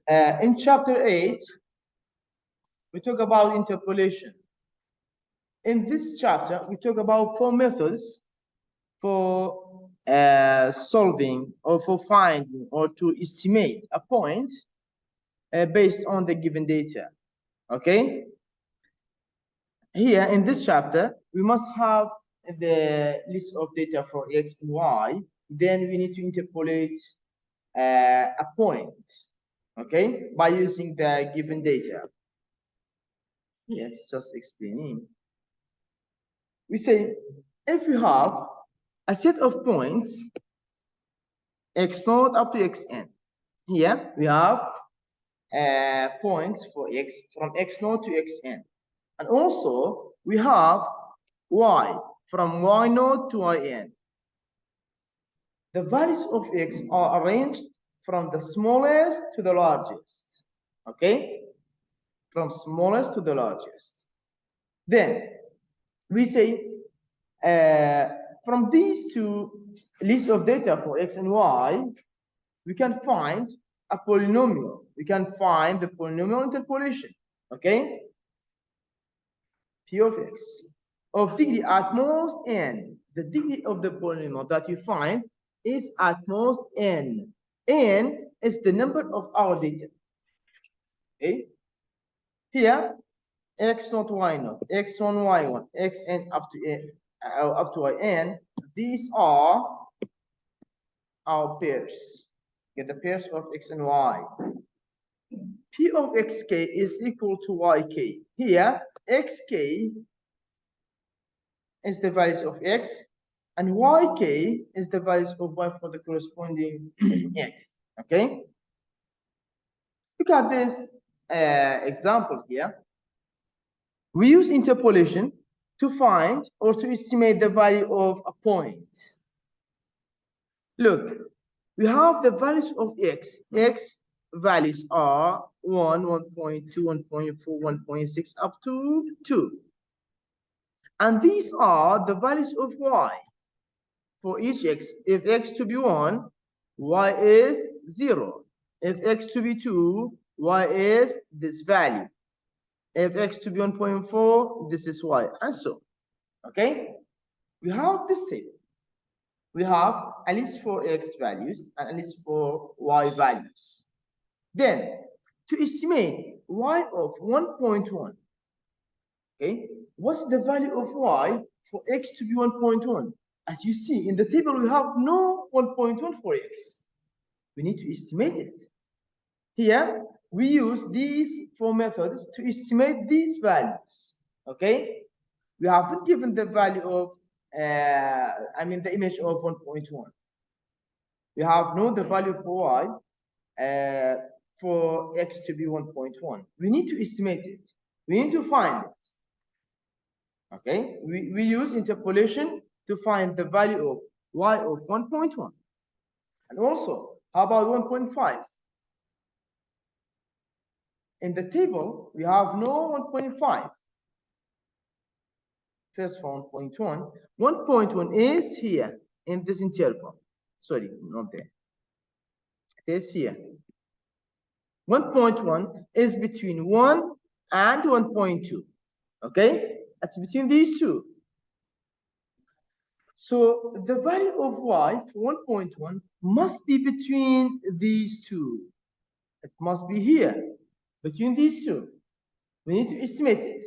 In chapter 8, we talk about interpolation. In this chapter, we talk about 4 methods for solving or for finding or to estimate a point based on the given data. Okay? Here in this chapter, we must have the list of data for X and Y. Then we need to interpolate a point, okay, by using the given data. Yes, just explaining. We say if we have a set of points x0 up to xn, here we have points for x from x0 to xn, and also we have y from y0 to yn. The values of x are arranged from the smallest to the largest, okay, from smallest to the largest. Then we say from these two lists of data for x and y, we can find a polynomial. We can find the polynomial interpolation, okay? P of x of degree at most n. The degree of the polynomial that you find is at most n. N is the number of our data, okay? Here, x0, y0, x1, y1, xn up to yn. These are our pairs. Get the pairs of x and y. P of xk is equal to yk. Here, xk is the values of x, and yk is the values of y for the corresponding x. Okay? Look at this example here. We use interpolation to find or to estimate the value of a point. Look, we have the values of x. X values are 1, 1.2, 1.4, 1.6 up to 2. And these are the values of y for each x. If x to be 1, y is 0. If x to be 2, y is this value. If x to be 1.4, this is y, and so. Okay? We have this table. We have a list for x values and a list for y values. Then, to estimate y of 1.1, okay, what's the value of y for x to be 1.1? As you see in the table, we have no 1.1 for x. We need to estimate it. Here, we use these 4 methods to estimate these values, okay? We haven't given the value of, the image of 1.1. We have known the value for y for x to be 1.1. We need to estimate it. We need to find it. Okay, we use interpolation to find the value of y of 1.1. And also, how about 1.5? In the table, we have no 1.5. First for 1.1. 1.1 is here in this interval. Sorry, not there. It is here. 1.1 is between 1 and 1.2. Okay? That's between these two. So the value of y for 1.1 must be between these two. It must be here, between these two. We need to estimate it.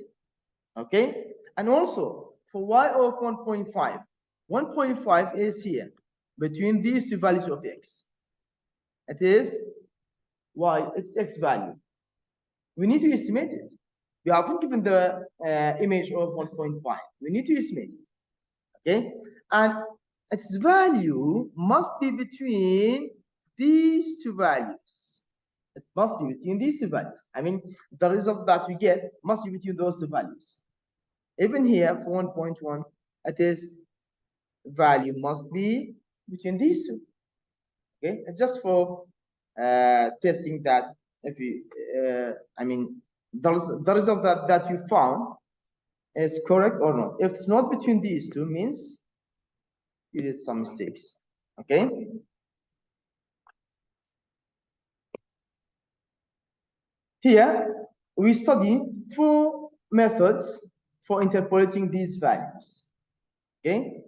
Okay? And also, for y of 1.5, 1.5 is here, between these two values of x. It is y, it's x value. We need to estimate it. We haven't given the image of 1.5. We need to estimate it. Okay? And its value must be between these two values. It must be between these two values. I mean, the result that we get must be between those two values. Even here for 1.1, it is value must be between these two. Okay, just for testing that if you, the result that you found is correct or not. If it's not between these two, means you did some mistakes. Okay. Here, we study 4 methods for interpolating these values. Okay?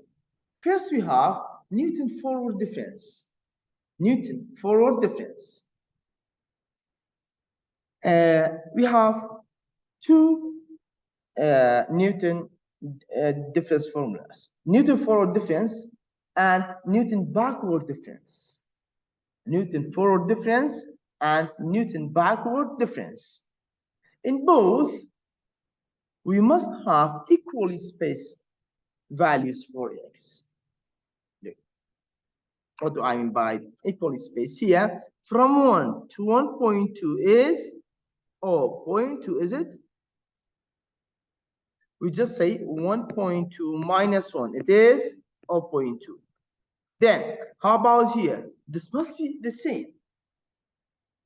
First, we have Newton forward difference. Newton forward difference. We have 2 Newton difference formulas. Newton forward difference and Newton backward difference. Newton forward difference and Newton backward difference. In both, we must have equally spaced values for x. Look, what do I mean by equally spaced? Here, from 1 to 1.2 is 0.2, is it? We just say 1.2 minus 1, it is 0.2. Then, how about here? This must be the same.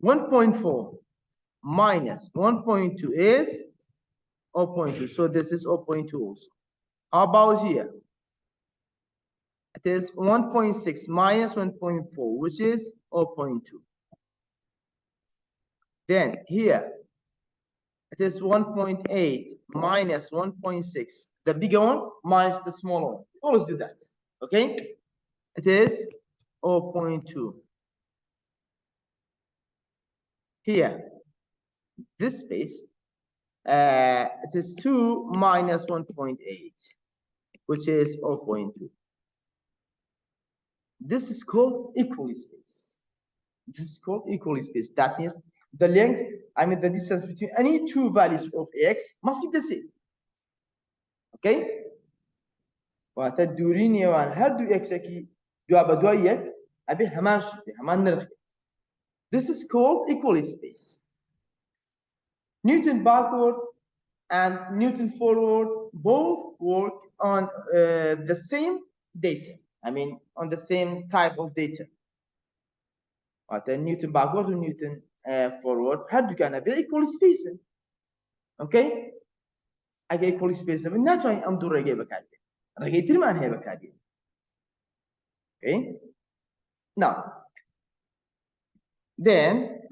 1.4 minus 1.2 is 0.2. So this is 0.2 also. How about here? It is 1.6 minus 1.4, which is 0.2. Then here, it is 1.8 minus 1.6. The bigger one minus the smaller one. Always do that. Okay? It is 0.2. Here, this space, it is 2 minus 1.8, which is 0.2. This is called equally spaced. This is called equally spaced. That means the length, the distance between any 2 values of x must be the same. Okay? وتدوريني وان هر دو x کی جواب دوایک ابي همان شده همان نرخ. This is called equally spaced. Newton backward and Newton forward both work on the same data. On the same type of data. Newton backward and Newton forward هر دو كان be equally spaced. Okay? اگه equally spaced نتوانیم ام دو رگه بکاریم. رگه تر من هی بکاریم. Okay? Now, then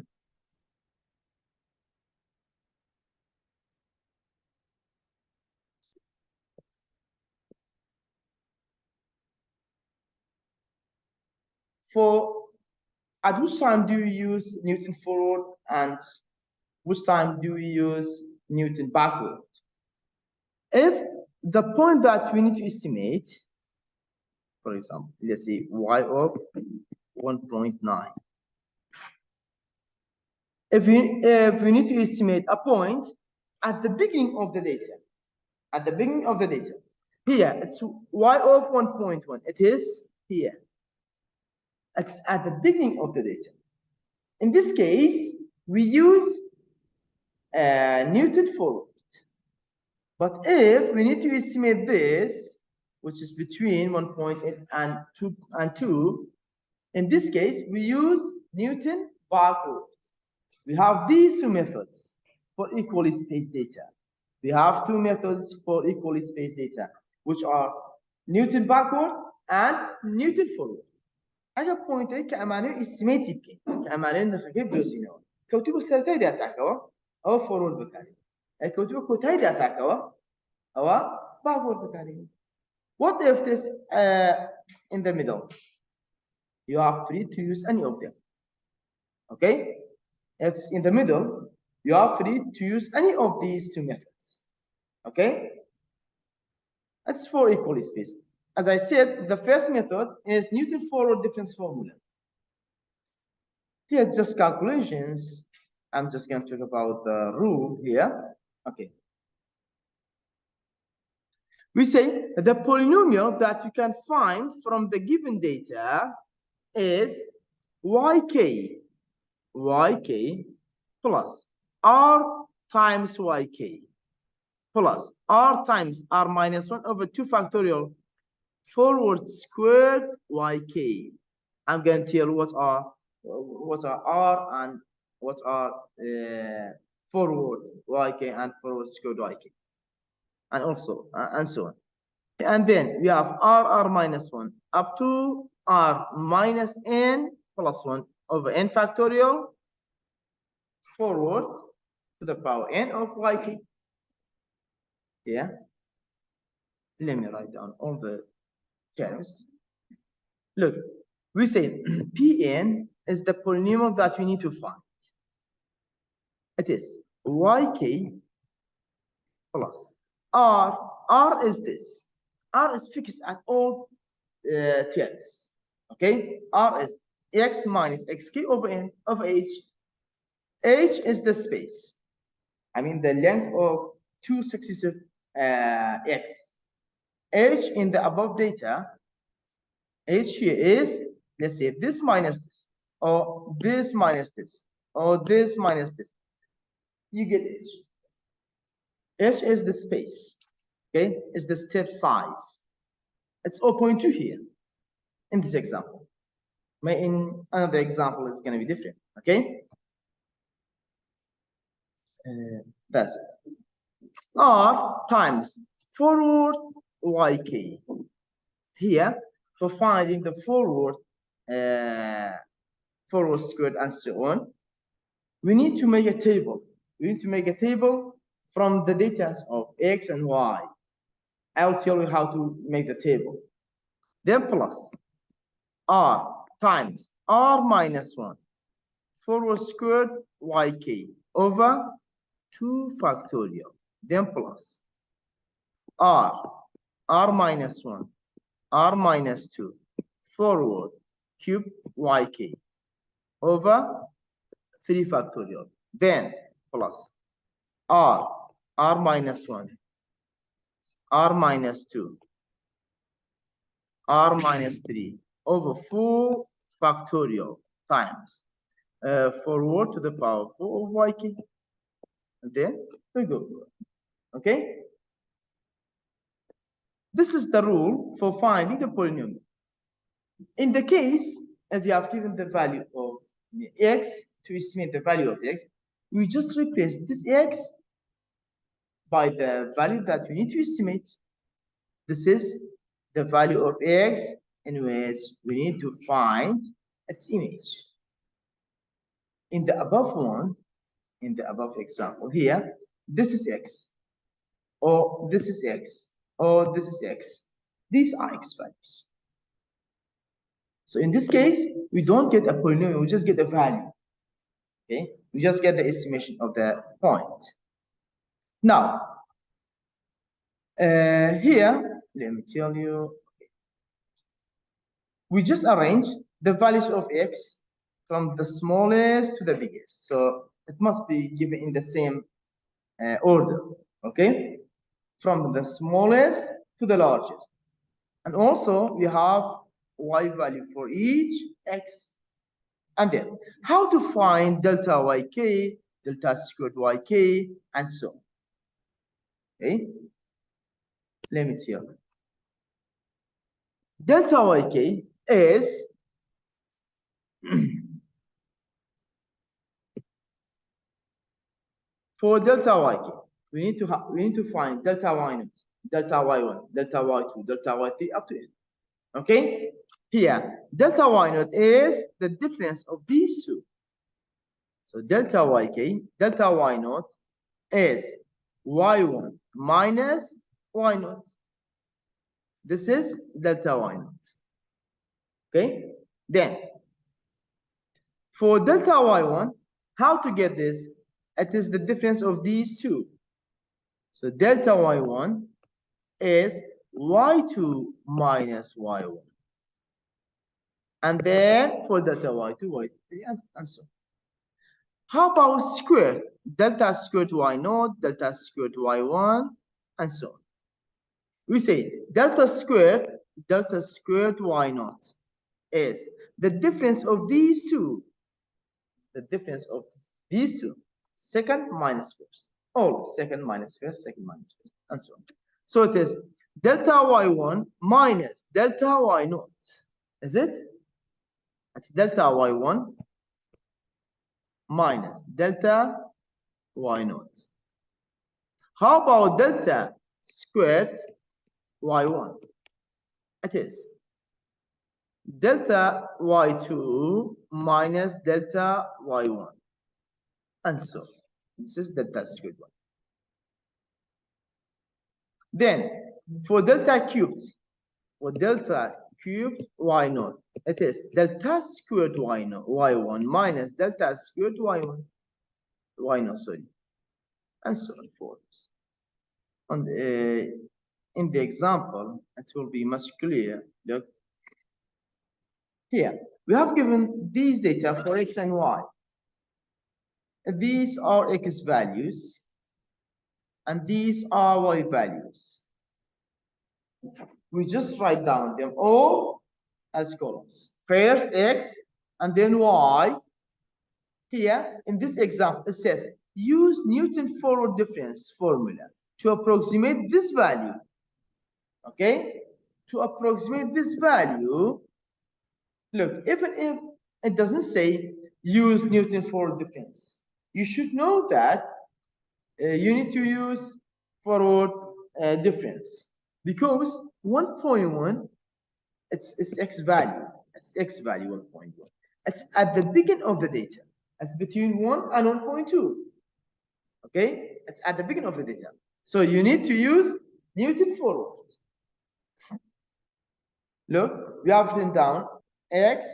at which time do we use Newton forward and which time do we use Newton backward? If the point that we need to estimate, for example, let's say y of 1.9. If we need to estimate a point at the beginning of the data, here it's y of 1.1, it is here. It's at the beginning of the data. In this case, we use Newton forward. But if we need to estimate this, which is between 1.8 and 2, in this case, we use Newton backward. We have these 2 methods for equally spaced data. We have 2 methods for equally spaced data, which are Newton backward and Newton forward. اگر پوینت هایی که امانه استیمیتی بکنید که امانه نخواهی بروزینه کوتی با سرطای دیاتاکوا او فورورد بکنید کوتی با کوتای دیاتاکوا او باکورد بکنید. What if this in the middle? You are free to use any of them. Okay? If it's in the middle, you are free to use any of these 2 methods. Okay? That's for equally spaced. As I said, the first method is Newton forward difference formula. Here it's just calculations. I'm just going to talk about the rule here. Okay. We say the polynomial that you can find from the given data is yk plus r times yk plus r times r minus 1 over 2 factorial forward squared yk. I'm going to tell you what are r and what are forward yk and forward squared yk, and also and so on. And then we have r minus 1 up to r minus n plus 1 over n factorial forward to the power n of yk. Yeah. Let me write down all the terms. Look, we say Pn is the polynomial that we need to find. It is yk plus r. R is this. R is fixed at all terms. Okay, R is x minus xk over n of h. H is the space. I mean the length of two successive x. H in the above data, H here is, let's say, this minus this, or this minus this, or this minus this. You get H. H is the space, okay? Is the step size. It's 0.2 here in this example. In another example, it's going to be different, okay? That's it. R times forward yk. Here, for finding the forward squared and so on, we need to make a table. We need to make a table from the data of x and y. I'll tell you how to make the table. Then plus r times r minus 1 forward squared yk over 2 factorial. Then plus r minus 1, r minus 2 forward cube yk over 3 factorial. Then plus r minus 1, r minus 2, r minus 3 over 4 factorial times forward to the power 4 of yk. And then we go. Okay? This is the rule for finding the polynomial. In the case, if you have given the value of x, to estimate the value of x, we just replace this x by the value that we need to estimate. This is the value of x in which we need to find its image. In the above one, in the above example here, this is x, or this is x, or this is x. These are x values. So in this case, we don't get a polynomial, we just get a value. Okay, we just get the estimation of the point. Now, here, let me tell you, we just arrange the values of x from the smallest to the biggest. So it must be given in the same order, okay? From the smallest to the largest. And also we have y value for each x. And then how to find delta yk, delta squared yk, and so on. Okay, let me tell you. Delta yk is for delta yk, we need to find delta y0, delta y1, delta y2, delta y3 up to n. Okay, here delta y0 is the difference of these two. So delta yk, delta y0 is y1 minus y0. This is delta y0. Okay, then for delta y1, how to get this? It is the difference of these two. So delta y1 is y2 minus y1. And then for delta y2, y3, and so on. How about squared? Delta squared y0, delta squared y1, and so on. We say delta squared y0 is the difference of these two. The difference of these two. Second minus first. Always second minus first, and so on. So it is delta y1 minus delta y0. Is it? It's delta y1 minus delta y0. How about delta squared y1? It is delta y2 minus delta y1, and so on. This is delta squared y. Then for delta cubed y naught, it is delta squared y naught y1 minus delta squared y1 y naught, sorry, and so on forth. And in the example, it will be much clearer. Look here, we have given these data for x and y. These are x values, and these are y values. We just write down them all as columns. First x and then y. Here in this example, it says use Newton forward difference formula to approximate this value. Okay, to approximate this value. Look, even if it doesn't say use Newton forward difference, you should know that you need to use forward difference, because 1.1 it's x value. It's x value 1.1. It's at the beginning of the data. It's between 1 and 1.2. Okay, it's at the beginning of the data. So you need to use Newton forward. Look, we have written down x,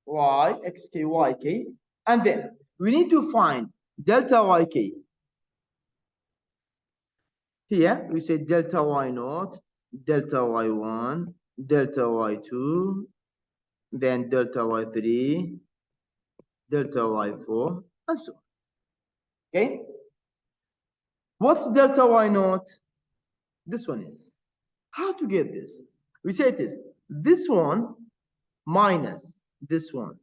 y, xk, yk, and then we need to find delta yk. Here we say delta y naught, delta y1, delta y2, then delta y3, delta y4, and so on. Okay? What's delta y naught? This one is. How to get this? We say it is this one minus this one.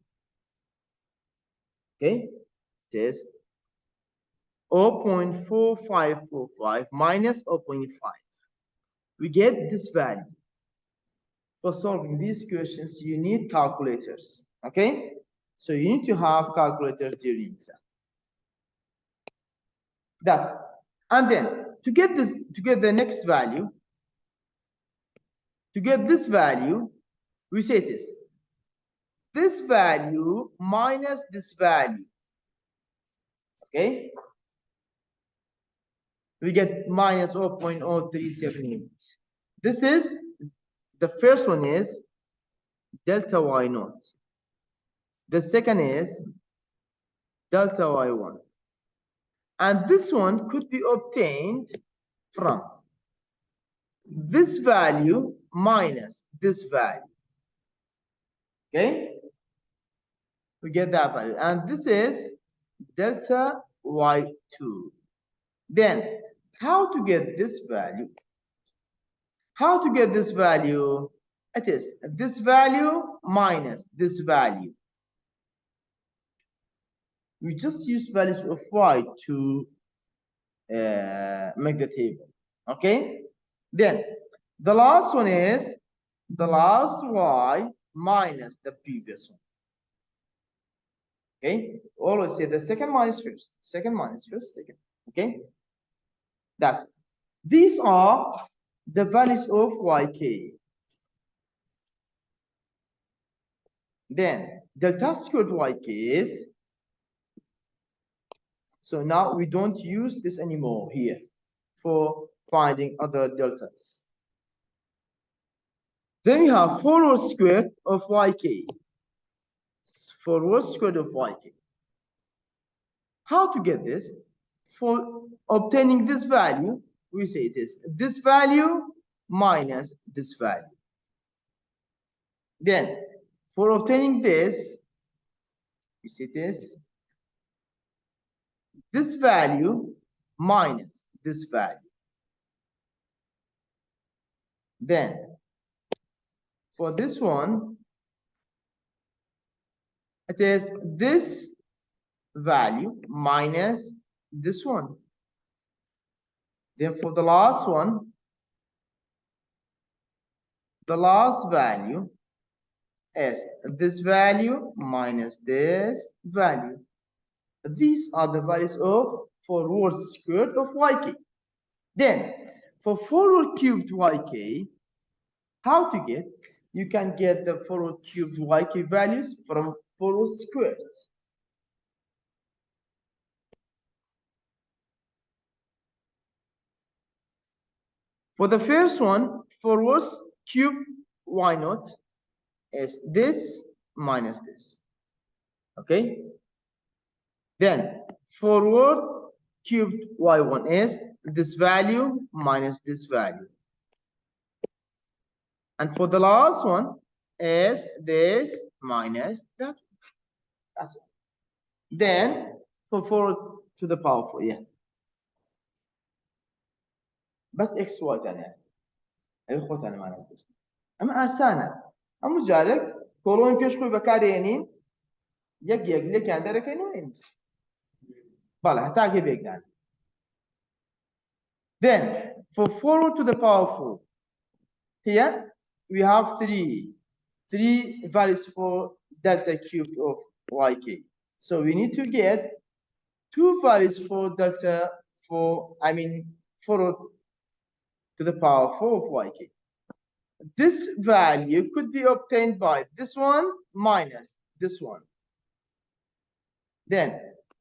Okay? It is 0.4545 minus 0.5. We get this value. For solving these questions, you need calculators. Okay? So you need to have calculators during exam. That's it. And then to get the next value, to get this value, we say this value minus this value. Okay? We get minus 0.0378. This is the first one is delta y naught. The second is delta y1. And this one could be obtained from this value minus this value. Okay? We get that value. And this is delta y2. Then, how to get this value? How to get this value? It is this value minus this value. We just use values of y to make the table. Okay? Then, the last one is the last y minus the previous one. Okay? Always say the second minus first. Second minus first, second. Okay? That's it. These are the values of yk. Then delta squared yk is, so now we don't use this anymore here for finding other deltas. Then we have forward squared of yk. Forward squared of yk. How to get this? For obtaining this value, we say it is this value minus this value. Then for obtaining this, we say it is this value minus this value. Then for this one, it is this value minus this one. Then for the last one, the last value is this value minus this value. These are the values of forward squared of yk. Then for forward cubed yk, how to get? You can get the forward cubed yk values from forward squared. For the first one, forward cube y naught is this minus this. Okay? Then forward cubed y1 is this value minus this value. And for the last one is this minus that. That's it. Then for forward to the power 4, yeah. بس x y ثانية. أي خود أنا ما نقول. أما أسانا. أما جالك كلون بيش خوي بكارينين يك لك عند ركينو إنس. بلا هتاجي بيجان. Then for forward to the power 4, here we have three values for delta cubed of yk. So we need to get 2 values for delta forward to the power 4 of yk. This value could be obtained by this one minus this one. Then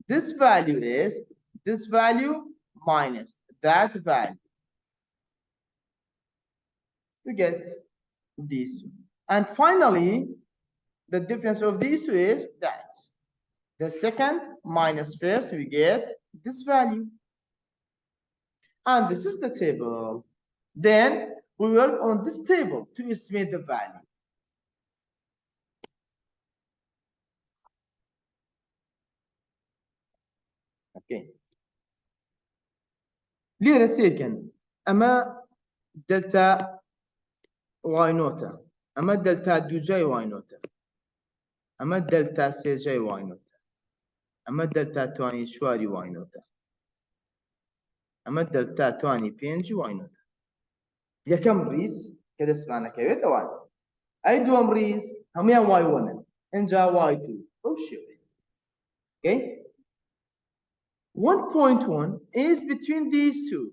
this value is this value minus that value. We get these. And finally, the difference of these two is that the second minus first, we get this value. And this is the table. Then we work on this table to estimate the value. Okay. ليه second أما دلتا y نوتا أما دلتا 2 جاي y نوتا أما دلتا 3 جاي y نوتا أما دلتا 2 شواري y نوتا أما دلتا 2 5 y نوتا يا كم ريز كده سبعنا كيف توان أي دوام ريز هم يا y1 إنجا y2 أو شيء. Okay. 1.1 is between these two.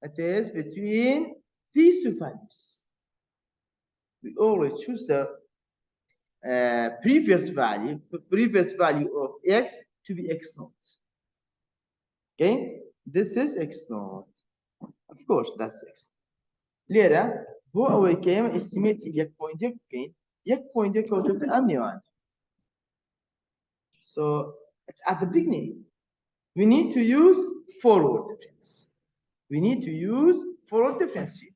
It is between these two values. We always choose the previous value of x to be x naught. Okay, this is x naught. Of course, that's x. Later, who away came estimate yak point amniwan. So it's at the beginning. We need to use forward difference. We need to use forward difference here.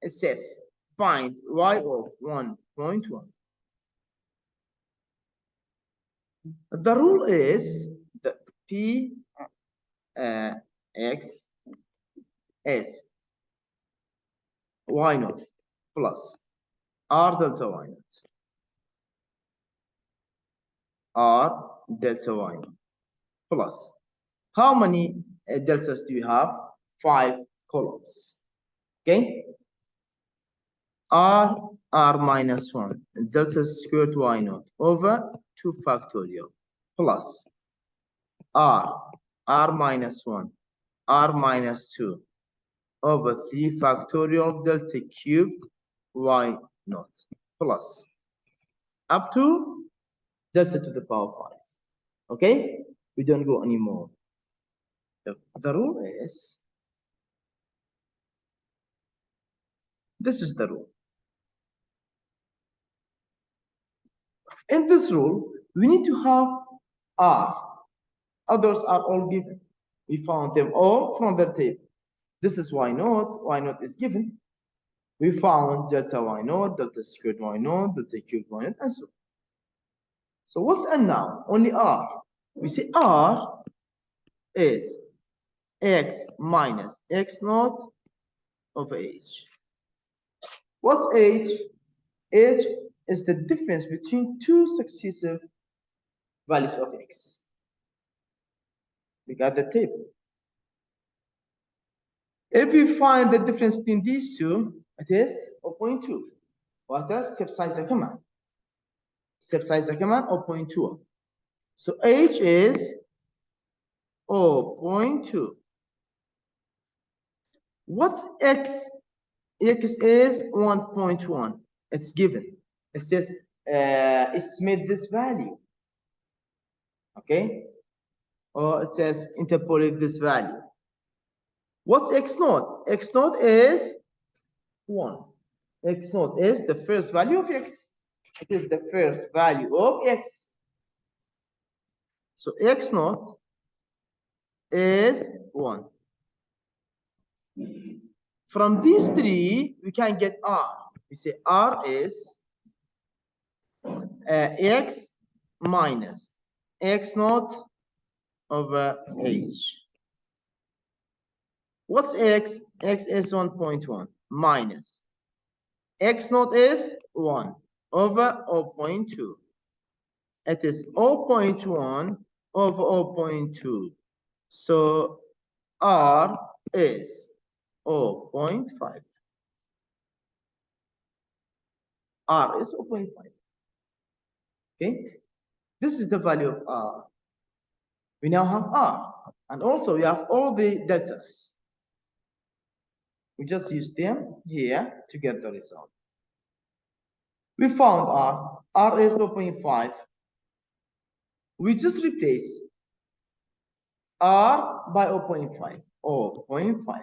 It says find y of 1.1. The rule is that p x is y naught plus r delta y naught r delta y naught plus how many deltas do you have? 5 columns. Okay, r minus 1 delta squared y naught over 2 factorial plus r minus 1 r minus 2 over 3 factorial delta cubed y naught plus up to delta to the power 5. Okay, we don't go anymore. The rule is this is the rule. In this rule, we need to have r. Others are all given. We found them all from the table. This is y naught is given. We found delta y naught, delta squared y naught, delta cubed y naught, and so on. So what's n now? Only r. We say r is x minus x naught over h. What's h? H is the difference between two successive values of x. We got the table. If we find the difference between these two, it is 0.2. What does step size command? Step size command 0.2. So h is 0.2. What's x? X is 1.1. It's given. It says estimate this value. Okay, or it says interpolate this value. What's x naught? X naught is 1. X naught is the first value of x. It is the first value of x. So x naught is 1. From these three, we can get r. We say r is x minus x naught over h. What's x? X is 1.1 minus x naught is 1 over 0.2. It is 0.1 over 0.2. So r is 0.5. R is 0.5. Okay, this is the value of r. We now have r, and also we have all the deltas. We just use them here to get the result. We found r. R is 0.5. We just replace r by 0.5. 0.5.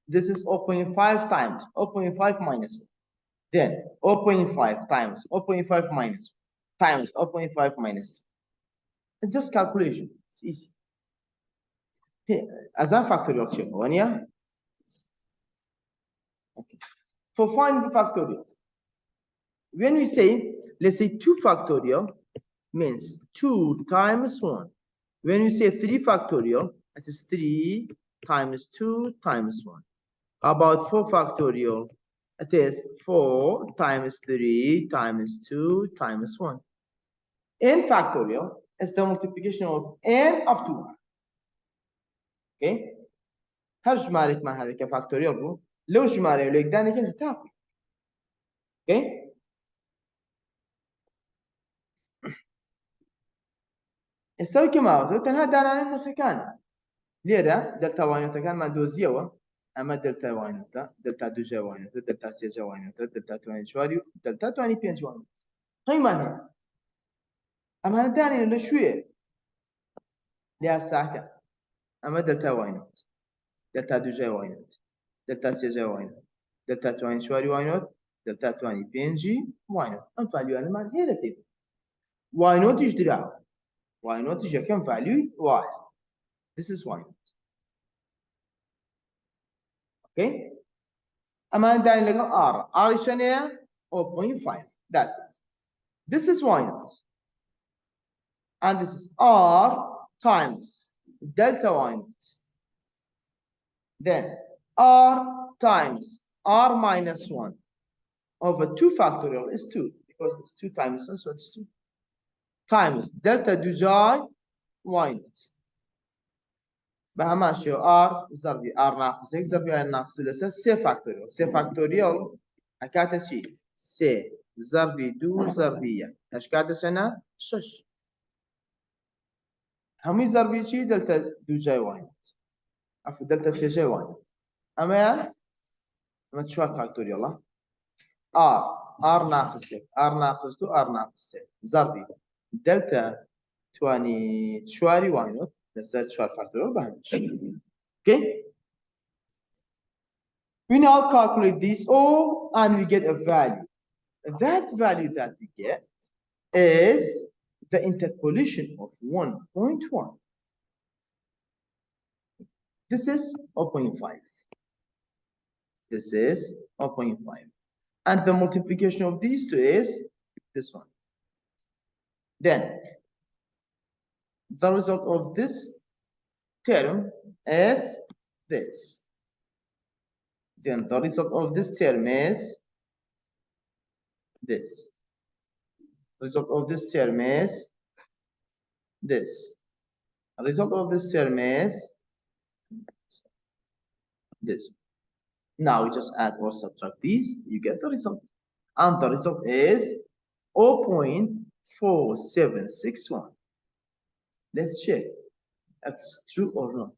This is 0.5 times 0.5 minus 1. Then 0.5 times 0.5 minus 1 times 0.5 minus 2. It's just calculation. It's easy. As a factorial check one, yeah? Okay. For finding the factorials, when we say, let's say 2 factorial means 2 times 1. When we say 3 factorial, it is 3 times 2 times 1. About 4 factorial, it is 4 times 3 times 2 times 1. n factorial is the multiplication of n up to 1. اوكي هالجمارك مع هذا كفاكتوريال بو لو جماري لو يقدر نكون تاكل اوكي يسوي كما هو تنها دانا نخكانا ليرا دلتا واينوتا كان ما دوزيوا اما دلتا واينوتا دلتا دوجا واينوتا دلتا سيجا واينوتا دلتا تواني شواريو دلتا تواني بينج واينوتا هاي معنى اما داني انه شويه لها ساعه اما دلتا واينوت دلتا دوجا واينوت دلتا سيجا واينوت دلتا تواني شواري واينوت دلتا تواني بينجي واينوت ام فاليو انا ما هي لتي واينوت يجدرا واينوت يجي كم فاليو واي this is واينوت اوكي اما داني لقى ار شنو 0.5 that's it this is واينوت and this is r times delta y-naught. Then r times r minus 1 over 2 factorial is 2 because it's 2 times 1, so it's 2 times delta دوجاي y-naught. بها ماشي r ضربي r ناقص x ضربي r ناقص 2 لسه c factorial. c factorial هكاتا شي c ضربي 2 ضربية ايش كاتا انا 6 همي ضربي شي دلتا دوجاي y-naught عفوا دلتا سي جي y اما يعني ما تشوف فاكتوريال ار ناقص ار ناقص 2 ار ناقص ضربي دلتا تواني تشواري واينوت لسه تشوار فاكتوريال بهمش okay we now calculate these all and we get a value. That value that we get is the interpolation of 1.1. This is 0.5. This is 0.5. And the multiplication of these two is this one. Then the result of this term is this. Then the result of this term is this. The result of this term is this. The result of this term is this. Now we just add or subtract these, you get the result. And the result is 0.4761. Let's check if it's true or not.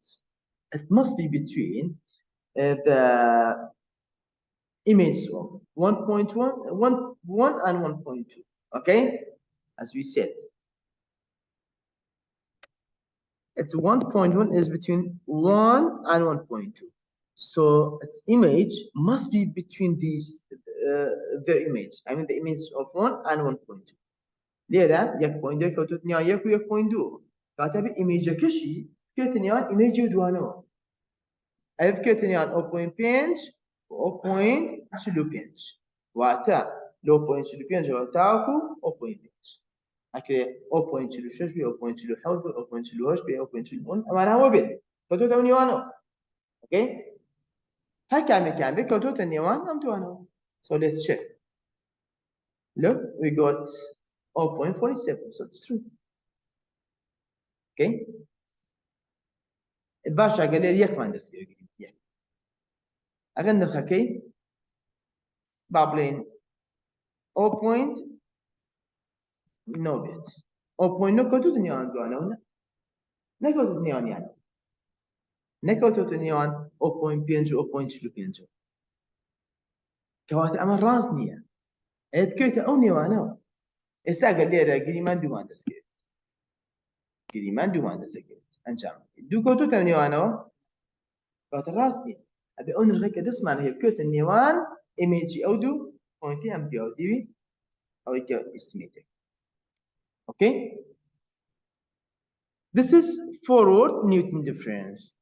It must be between the image of 1.1 and 1.2. Okay, as we said. It's 1.1 is between 1 and 1.2. So its image must be between these their image. I mean the image of 1 and 1.2. ليرة 1.2 كوتوتنيا يكو 1.2 كاتب image كشي كتنيان image دوانو ألف كتنيان 0.5 و 0.2 وقتا لو 0.2 وقتاكو 0.5 أكيد 0.6 بي 0.6 حول بي 0.6 بي 0.1 أما هو بيت كتوت نيوانو okay هل كان بي كتوت نيوان أم دوانو so let's check look we got 0.47 so it's true okay الباشا قال لي يك ما ندرس يك أغنى الخكي بابلين 0. no bit 0.no كتوت نيوان دوانو نكتوت نيوان يعني نكتوت نيوان 0.5 كوات أمر راسنية بكيت أو نيوانو استاقل لي قريمان دومان دسكيت قريمان دومان دسكيت أنجام دو كتوت نيوانو كوات راسني أبي أون الغيك دسمان هي بكيت النيوان إيميجي أو دو بوينتي أم دي أو دي أو يكا استيميتك okay this is forward Newton difference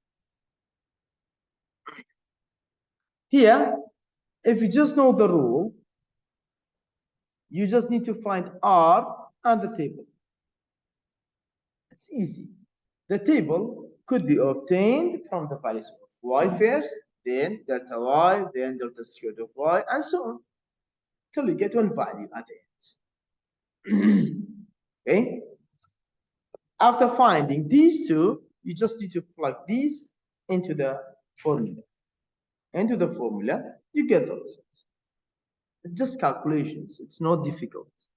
here if you just know the rule you just need to find R and the table it's easy the table could be obtained from the values of y first then delta y then delta squared of y and so on till you get one value at the end okay after finding these two you just need to plug these into the formula you get the results it's just calculations it's not difficult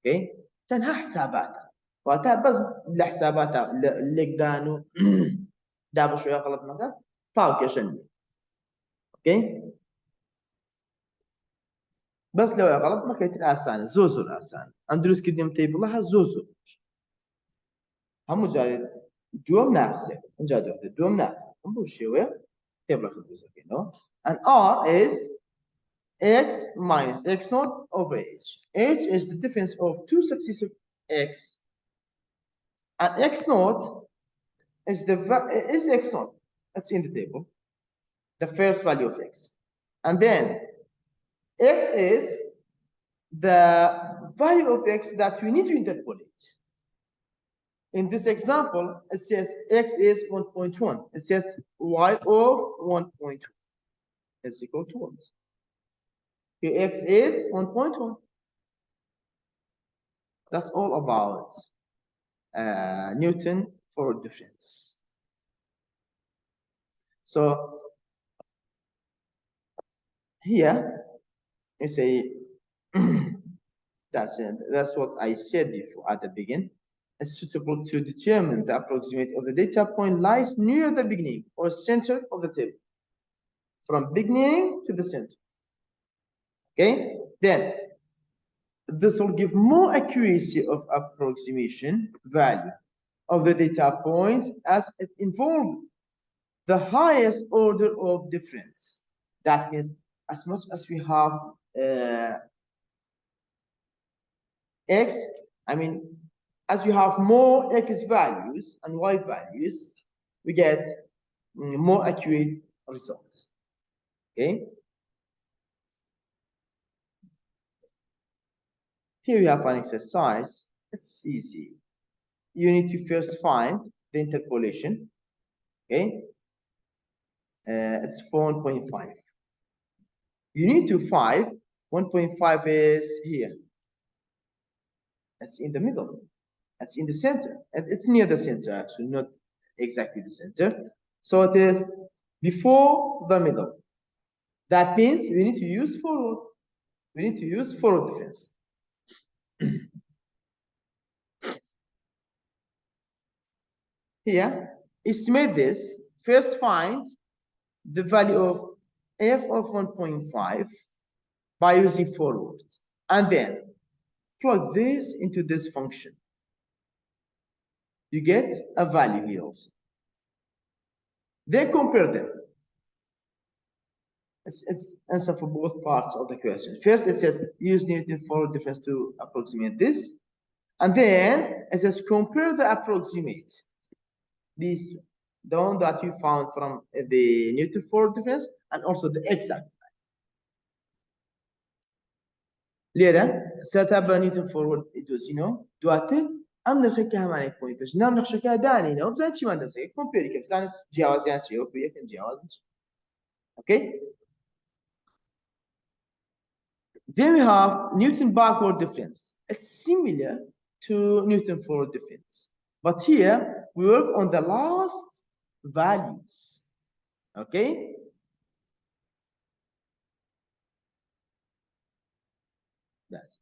okay تنها حساباتها وقتها بس لحساباتها اللي قدانو دابا شويه غلط مكان فاوك شنو اوكي بس لو غلط ما كيت الاسان زوزو الاسان اندروس كديم تيبل لها زوزو هم جاري دوم ناقصه نجا دوم ناقصه هم بوشيوه تيبل خدوزه كينو and r is x minus x naught over h h is the difference of two successive x and x naught is x naught that's in the table the first value of x and then x is the value of x that we need to interpolate in this example it says x is 1.1 it says y of 1.2 is equal to what here x is 1.1 that's all about Newton forward difference so here you say that's it that's what I said before at the beginning is suitable to determine the approximate of the data point lies near the beginning or center of the table from beginning to the center okay then this will give more accuracy of approximation value of the data points as it involves the highest order of difference that means as much as we have x I mean as we have more x values and y values we get more accurate results okay here we have an exercise it's easy you need to first find the interpolation okay it's 1.5 you need to find 1.5 is here it's in the middle it's in the center and it's near the center actually not exactly the center so it is before the middle that means we need to use forward we need to use forward difference here estimate this first find the value of f of 1.5 by using forward and then plug this into this function you get a value here also. Then compare them. It's answer for both parts of the question. First, it says use Newton forward difference to approximate this. And then it says compare the approximate. These two, the one that you found from the Newton forward difference and also the exact. ليه سأتابع نيوتن فورورد إدوزينو دواتر أم نرخيكها معنى كوين بس نام نرخيكها داني نو بزان شي ما دسي كومبيري كيف زان جوازيان شي أو بيك جواز okay. Then we have Newton backward difference. It's similar to Newton forward difference, but here we work on the last values. Okay. That's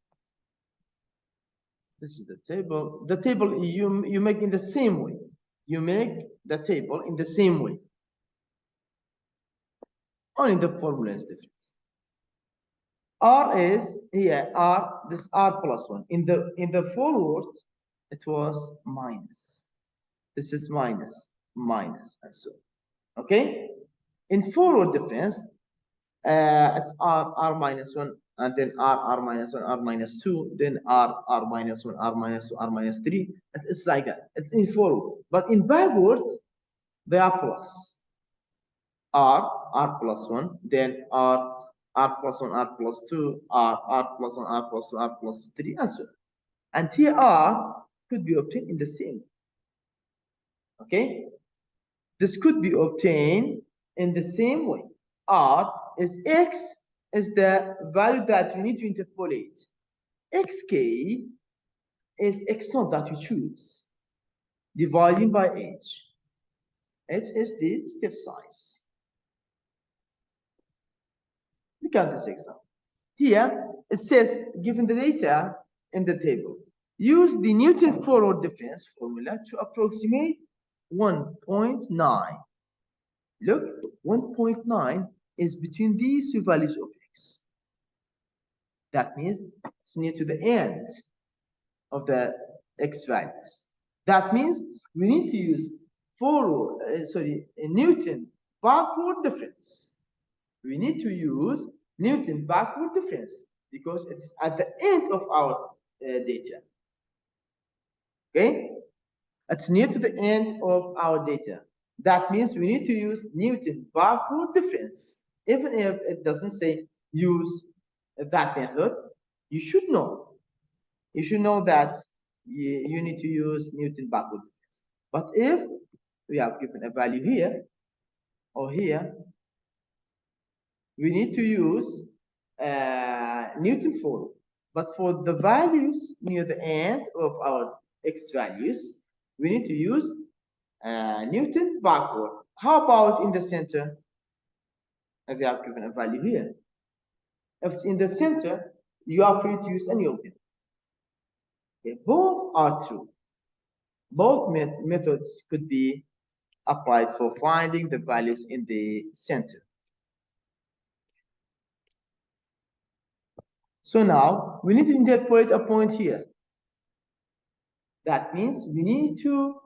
this is the table. The table you make in the same way. You make the table in the same way. Only the formula is different. R is here, R, this R plus 1. In the forward, it was minus. This is minus, minus, and so on. Okay? In forward difference, it's R minus 1, and then R minus 1, R minus 2, then R minus 1, R minus 2, R minus 3. It's like that. It's in forward. But in backward, they are plus. R plus 1, then R plus 1, R plus 2, R plus 1, R plus 2, R plus 3, and so on. And here R could be obtained in the same. Okay? This could be obtained in the same way. R is X is the value that we need to interpolate. XK is X0 that we choose, dividing by H. H is the step size. Look at this example. Here, it says, given the data in the table, use the Newton forward difference formula to approximate 1.9. Look, 1.9 is between these two values of X. That means it's near to the end of the X values. That means we need to use Newton backward difference. We need to use Newton backward difference because it is at the end of our data. Okay, it's near to the end of our data. That means we need to use Newton backward difference. Even if it doesn't say use that method, you should know. You should know that you need to use Newton backward difference. But if we have given a value here or here, we need to use Newton forward. But for the values near the end of our X values, we need to use Newton backward. How about in the center? If you have given a value here. If it's in the center, you are free to use any of them. Okay, both are true. Both methods could be applied for finding the values in the center. So now we need to interpolate a point here. That means we need to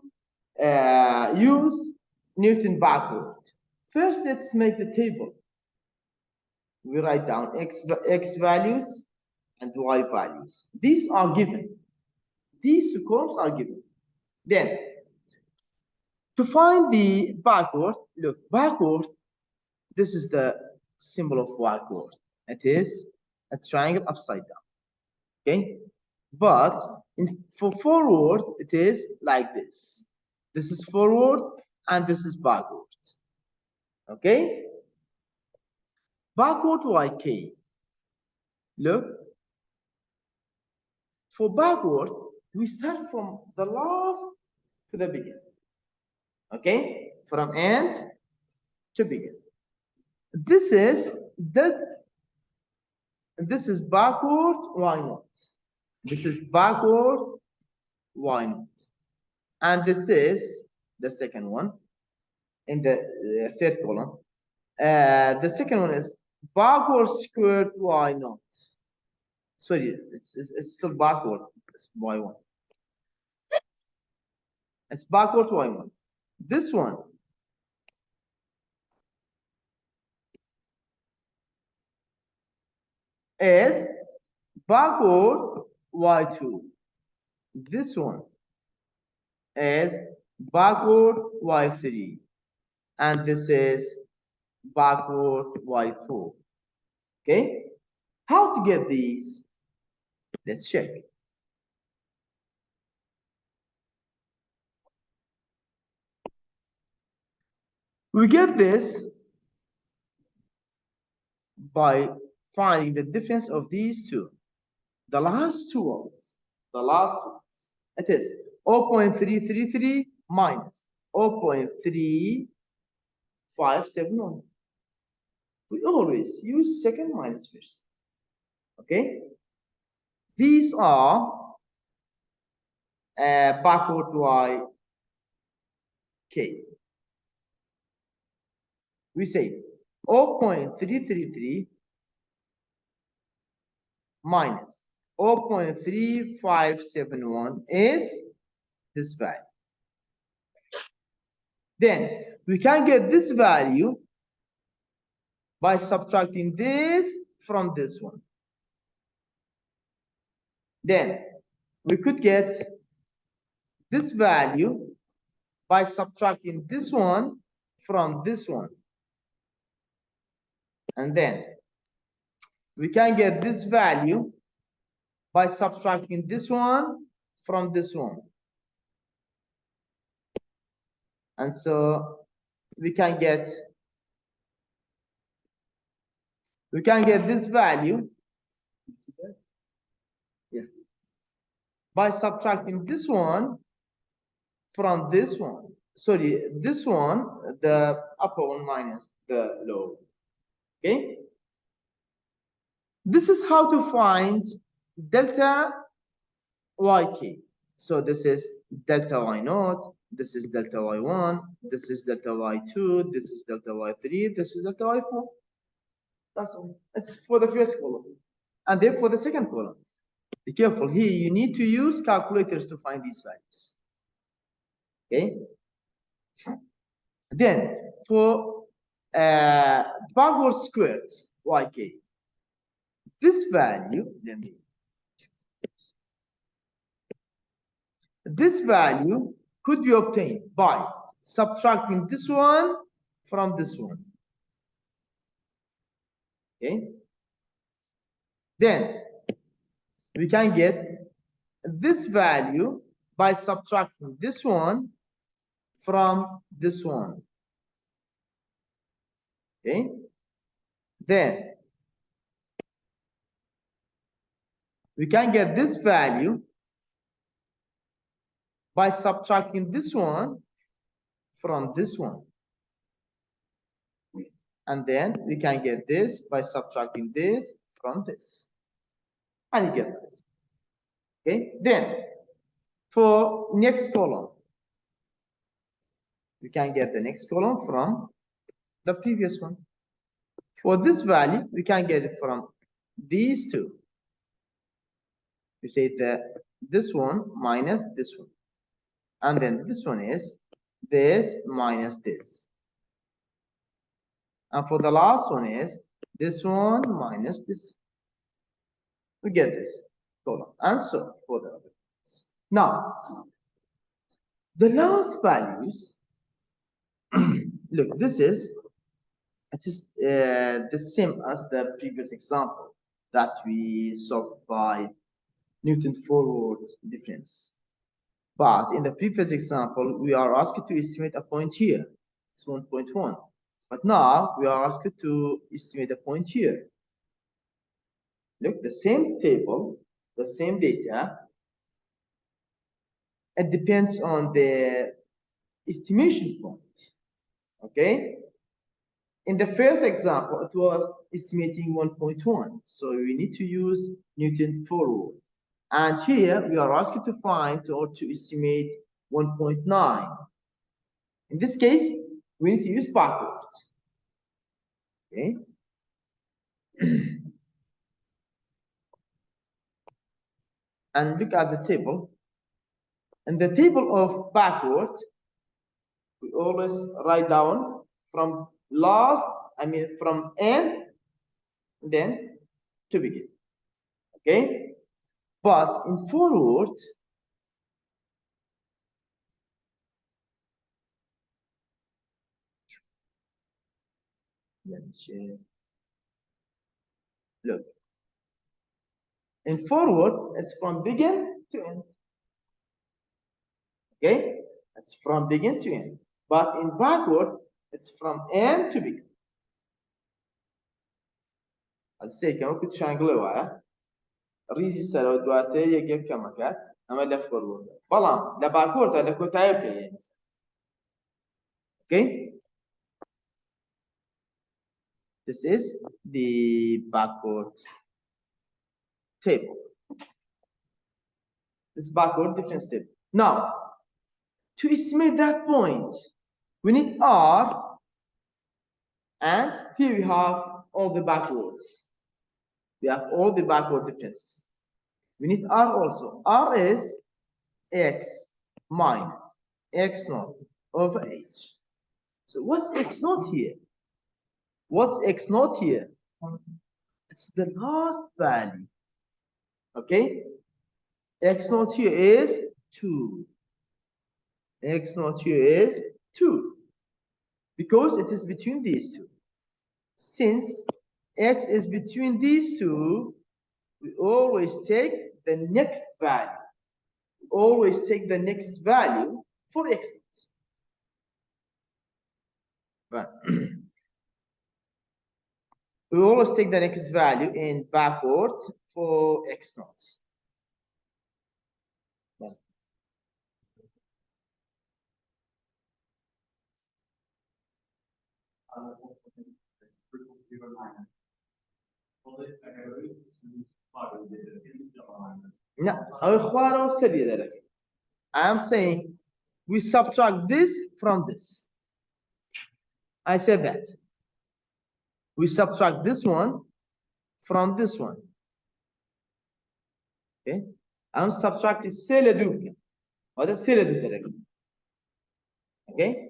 use Newton backward. First, let's make the table. We write down X values and Y values. These are given. These two columns are given. Then, to find the backward, look, backward, this is the symbol of backward. It is a triangle upside down. Okay? But for forward, it is like this. This is forward and this is backward. Okay? Backward YK. Look. For backward, we start from the last to the beginning. Okay? From end to begin. This is backward, why not? This is backward, why not? And this is the second one in the third column. The second one is backward squared, why not? Sorry, it's still backward, it's y1. It's backward y1. This one is backward y2. This one is backward y3. And this is backward y4. Okay? How to get these? Let's check. We get this by finding the difference of these two. The last two ones, it is 0.333 minus 0.3571. We always use second minus first. Okay? These are backward y k. We say 0.333 minus 0.3571 is this value. Then we can get this value by subtracting this from this one. Then we could get this value by subtracting this one from this one. And then we can get this value by subtracting this one from this one. And so we can get this value by subtracting this one from this one. Sorry, this one, the upper one minus the lower. Okay? This is how to find delta yk. So this is delta y0, this is delta y1, this is delta y2, this is delta y3, this is delta y4. That's all. It's for the first column. And then for the second column. Be careful here, you need to use calculators to find these values. Okay? Then for backward squared yk, this value, this value could be obtained by subtracting this one from this one. Okay? Then we can get this value by subtracting this one from this one. Okay? Then we can get this value by subtracting this one from this one. And then we can get this by subtracting this from this. And you get this. Okay? Then for next column, we can get the next column from the previous one. For this value, we can get it from these two. We say that this one minus this one. And then this one is this minus this. And for the last one is this one minus this. We get this column. And so for the other. Now, the last values, look, this is the same as the previous example that we solved by Newton forward difference. But in the previous example, we are asked to estimate a point here. It's 1.1. But now we are asked to estimate a point here. Look, the same table, the same data. It depends on the estimation point. Okay? In the first example, it was estimating 1.1. So we need to use Newton forward. And here we are asked to find or to estimate 1.9. In this case, we need to use backward. Okay. And look at the table. in the table of backward, we always write down from from end, then to begin. Okay? But in forward, let me share. Look. In forward, it's from begin to end. Okay? It's from begin to end. But in backward, it's from end to begin. Let's say كمان كنت شانقله وياه ريزي سلو دواتي يجيب كمكات أما لا فورورد بلام لا باكورد لا كنت عيب يعني. Okay? This is the backward table. This backward difference table. Now, to estimate that point, we need R, and here we have all the backwards. We have all the backward differences. We need R also. R is X minus X naught over H. So what's X naught here? What's X naught here? It's the last value. Okay? X naught here is 2. X naught here is 2. Because it is between these two. Since X is between these two, we always take the next value. We always take the next value for X naught. Right. We always take the next value in backward for X naught. No, I'm saying we subtract this from this. I said that. We subtract this one from this one. Okay? I'm subtracting سيلة هذا سيلة Okay?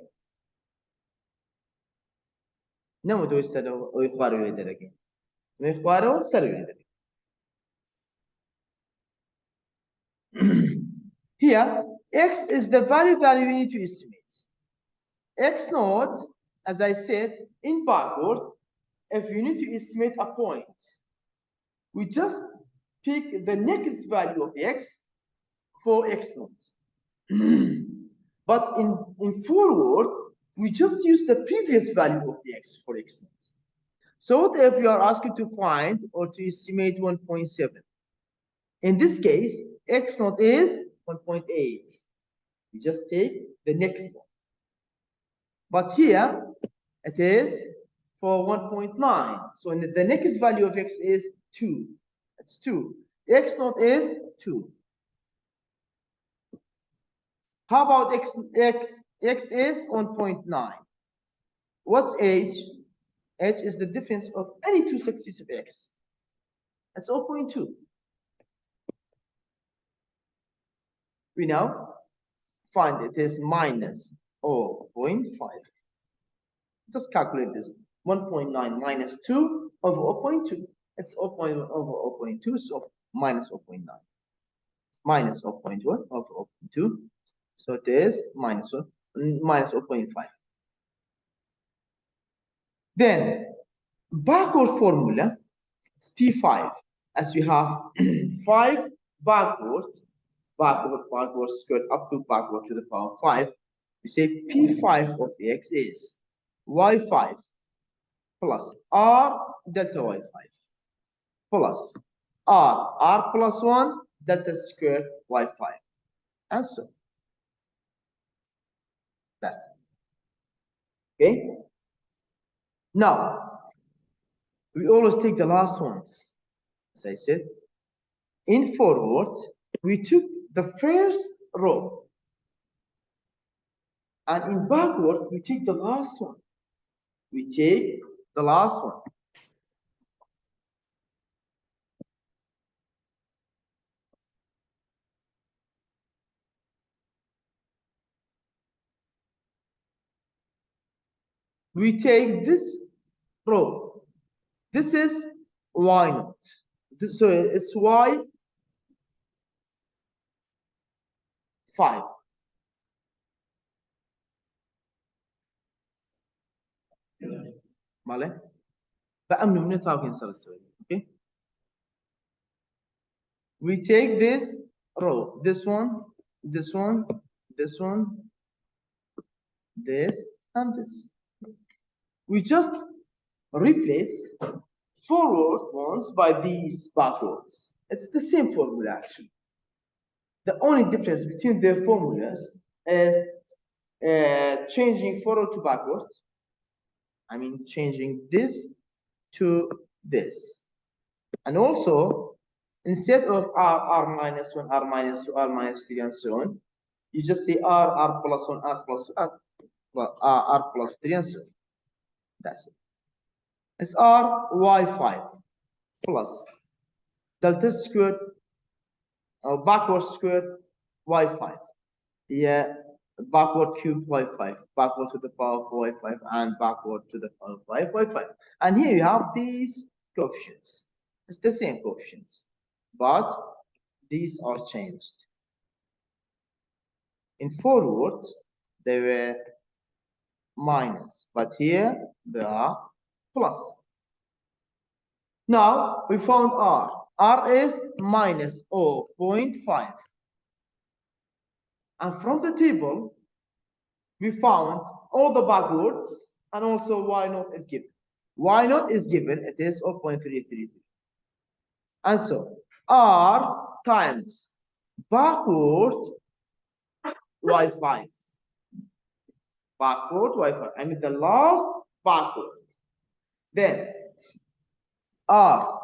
No, do instead of again. Here, X is the value that we need to estimate. X naught, as I said, in backward, if you need to estimate a point, we just pick the next value of X for X naught. But in forward, we just use the previous value of X for X naught. So what if you are asked to find or to estimate 1.7? In this case, X naught is 1.8. We just take the next one. But here, it is for 1.9. So the next value of X is 2. It's 2. X naught is 2. How about X is 1.9. What's H? H is the difference of any two successive X. That's 0.2. We now find it is minus 0.5. Just calculate this. 1.9 minus 2 over 0.2. It's 0.1 over 0.2, so minus 0.9. It's minus 0.1 over 0.2. So it is minus 0.5. Then backward formula, it's P5. As we have 5 backward squared up to backward to the power 5, we say P5 of X is Y5 plus R delta Y5 plus R plus 1 delta squared Y5. And so that's it. Okay? Now, we always take the last ones. As I said, in forward, we took the first row. And in backward, we take the last one. We take the last one. we take this row. This is y naught. So it's y 5. Vale? بقى من talking okay? We take this row, this one, this one, this one, this, and this. We just replace forward ones by these backwards. It's the same formula actually. The only difference between their formulas is changing forward to backwards. I mean, changing this to this. And also, instead of r minus 1, r minus 2, r minus 3, and so on, you just say r plus 1, r plus 2, r plus 3, and so on. That's it. It's r y5 plus delta squared or backward squared y5. Yeah, backward cube y5, backward to the power of y5, and backward to the power of y5. And here you have these coefficients. It's the same coefficients, but these are changed. In forward, they were minus, but here they are plus. Now we found r. R is minus 0.5. And from the table, we found all the backwards and also y naught is given. Y naught is given, it is 0.333. And so r times backward y5. Backward y5. I mean the last backward. Then r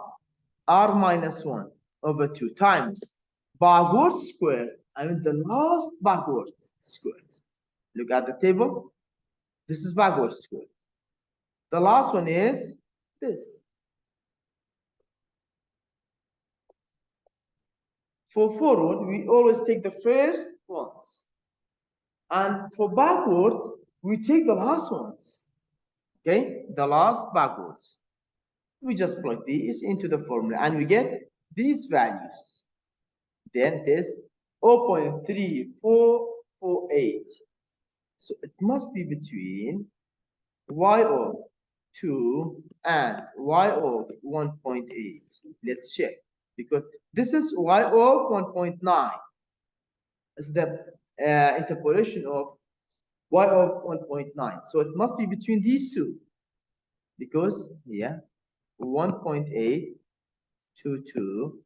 minus 1 over 2 times backward squared. I mean the last backward squared. Look at the table. This is backward squared. The last one is this. For forward, we always take the first ones. And for backward, we take the last ones. Okay, the last backwards. We just plug these into the formula and we get these values. Then it is 0.3448. So it must be between y of 2 and y of 1.8. Let's check, because this is y of 1.9. It's the interpolation of y of 1.9. So it must be between these two, because yeah, 1.8 to 2,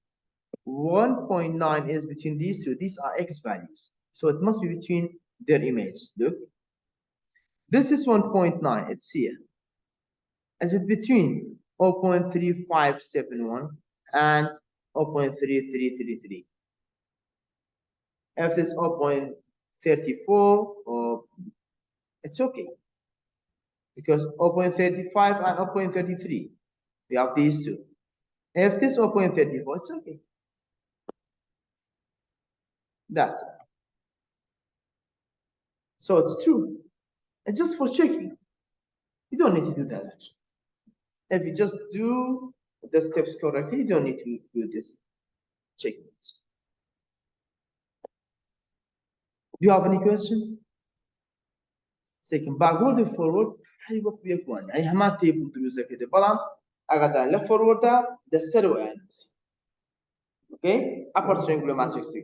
1.9 is between these two. These are x values. So it must be between their images. Look, this is 1.9. It's here. Is it between 0.3571 and 0.3333? If it's 0.34, or it's okay, because 0.35 and 0.33, we have these two. If this 0.34, it's okay. That's it. So it's true. And just for checking, you don't need to do that actually. If you just do the steps correctly, you don't need to do this checking. Do you have any question? Second, backward and forward, هيبقى بيكون يعني ما تيبو دروزة كده بلان أقدر لا forward ده سرو أنس. Okay, upper triangular matrix,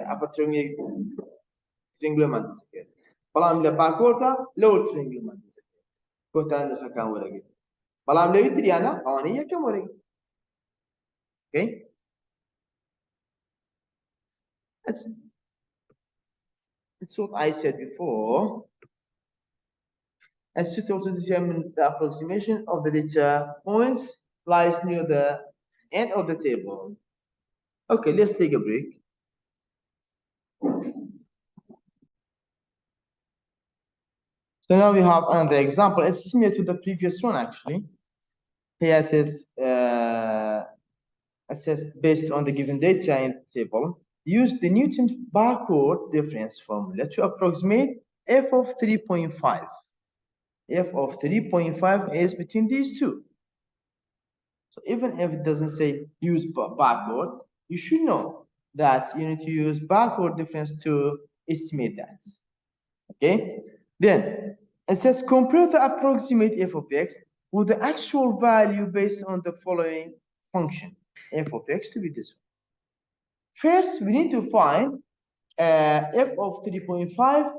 upper triangular matrix. بلان لا backward lower triangular matrix. كنت أنا كان ورقي. بلان لا يدري أنا أوانية كم ورقي. Okay. That's what I said before. As suitable to determine the approximation of the data points lies near the end of the table. Okay, let's take a break. So now we have another example. It's similar to the previous one actually. Here it is assessed based on the given data in the table. Use the Newton backward difference formula to approximate f of 3.5. f of 3.5 is between these two. So even if it doesn't say use backward, you should know that you need to use backward difference to estimate that. Okay, then it says compare the approximate f of x with the actual value based on the following function f of x to be this one. First, we need to find f of 3.5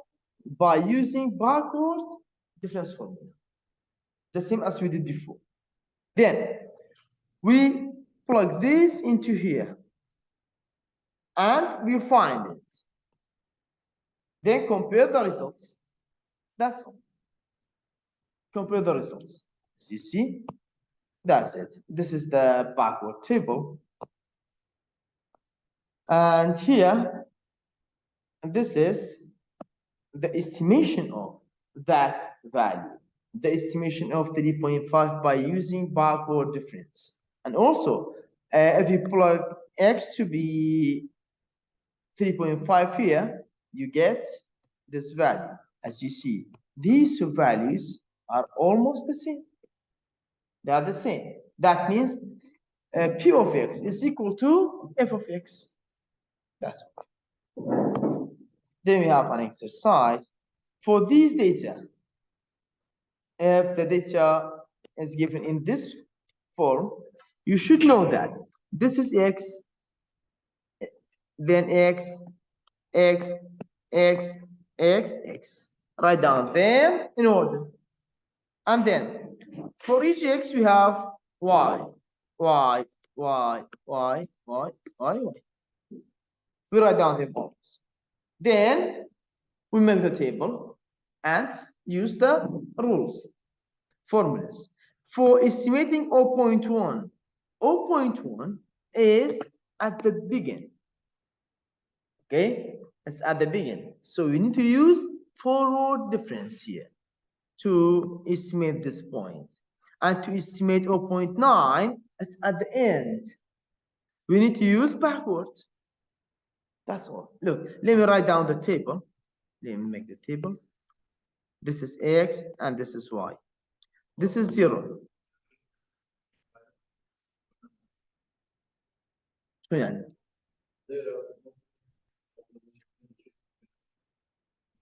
by using backward difference formula, the same as we did before. Then we plug this into here and we find it. Then compare the results. That's all. Compare the results. As you see, that's it. This is the backward table. And here, this is the estimation of that value, the estimation of 3.5 by using backward difference. And also, if you plug x to be 3.5 here, you get this value. As you see, these values are almost the same. They are the same. That means p of x is equal to f of x. That's all. Then we have an exercise. For these data, if the data is given in this form, you should know that this is x, then x, x, x, x, x. Write down them in order. And then for each x, we have y, y, y, y, y, y, y. We write down them all. Then we make the table and use the rules, formulas. For estimating 0.1, 0.1 is at the beginning. Okay, it's at the beginning. So we need to use forward difference here to estimate this point. And to estimate 0.9, it's at the end. We need to use backward. That's all. Look, let me write down the table. Let me make the table. This is x and this is y. This is 0. شو يعني؟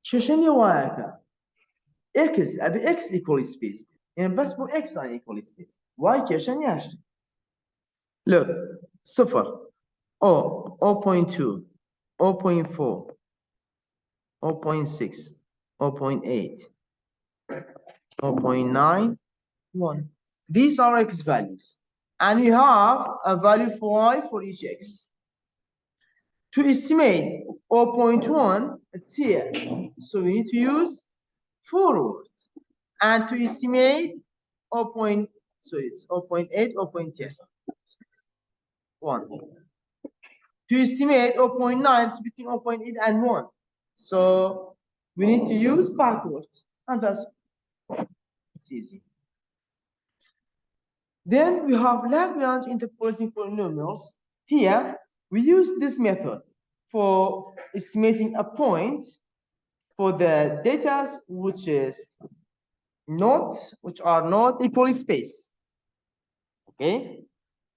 شو واقع؟ x ابي x equal space يعني بس مو x يعني equal space y كيشن ياشتي. Look 0 0.2 0.4 0.6 0.8 0.9 1. These are x values and you have a value for y for each x. To estimate 0.1, it's here. So we need to use forward. And to estimate 0.8, 0.10. 1. To estimate 0.9, it's between 0.8 and 1. So we need to use backwards. And that's it's easy. Then we have Lagrange interpolating polynomials. Here, we use this method for estimating a point for the data which are not equally spaced. Okay,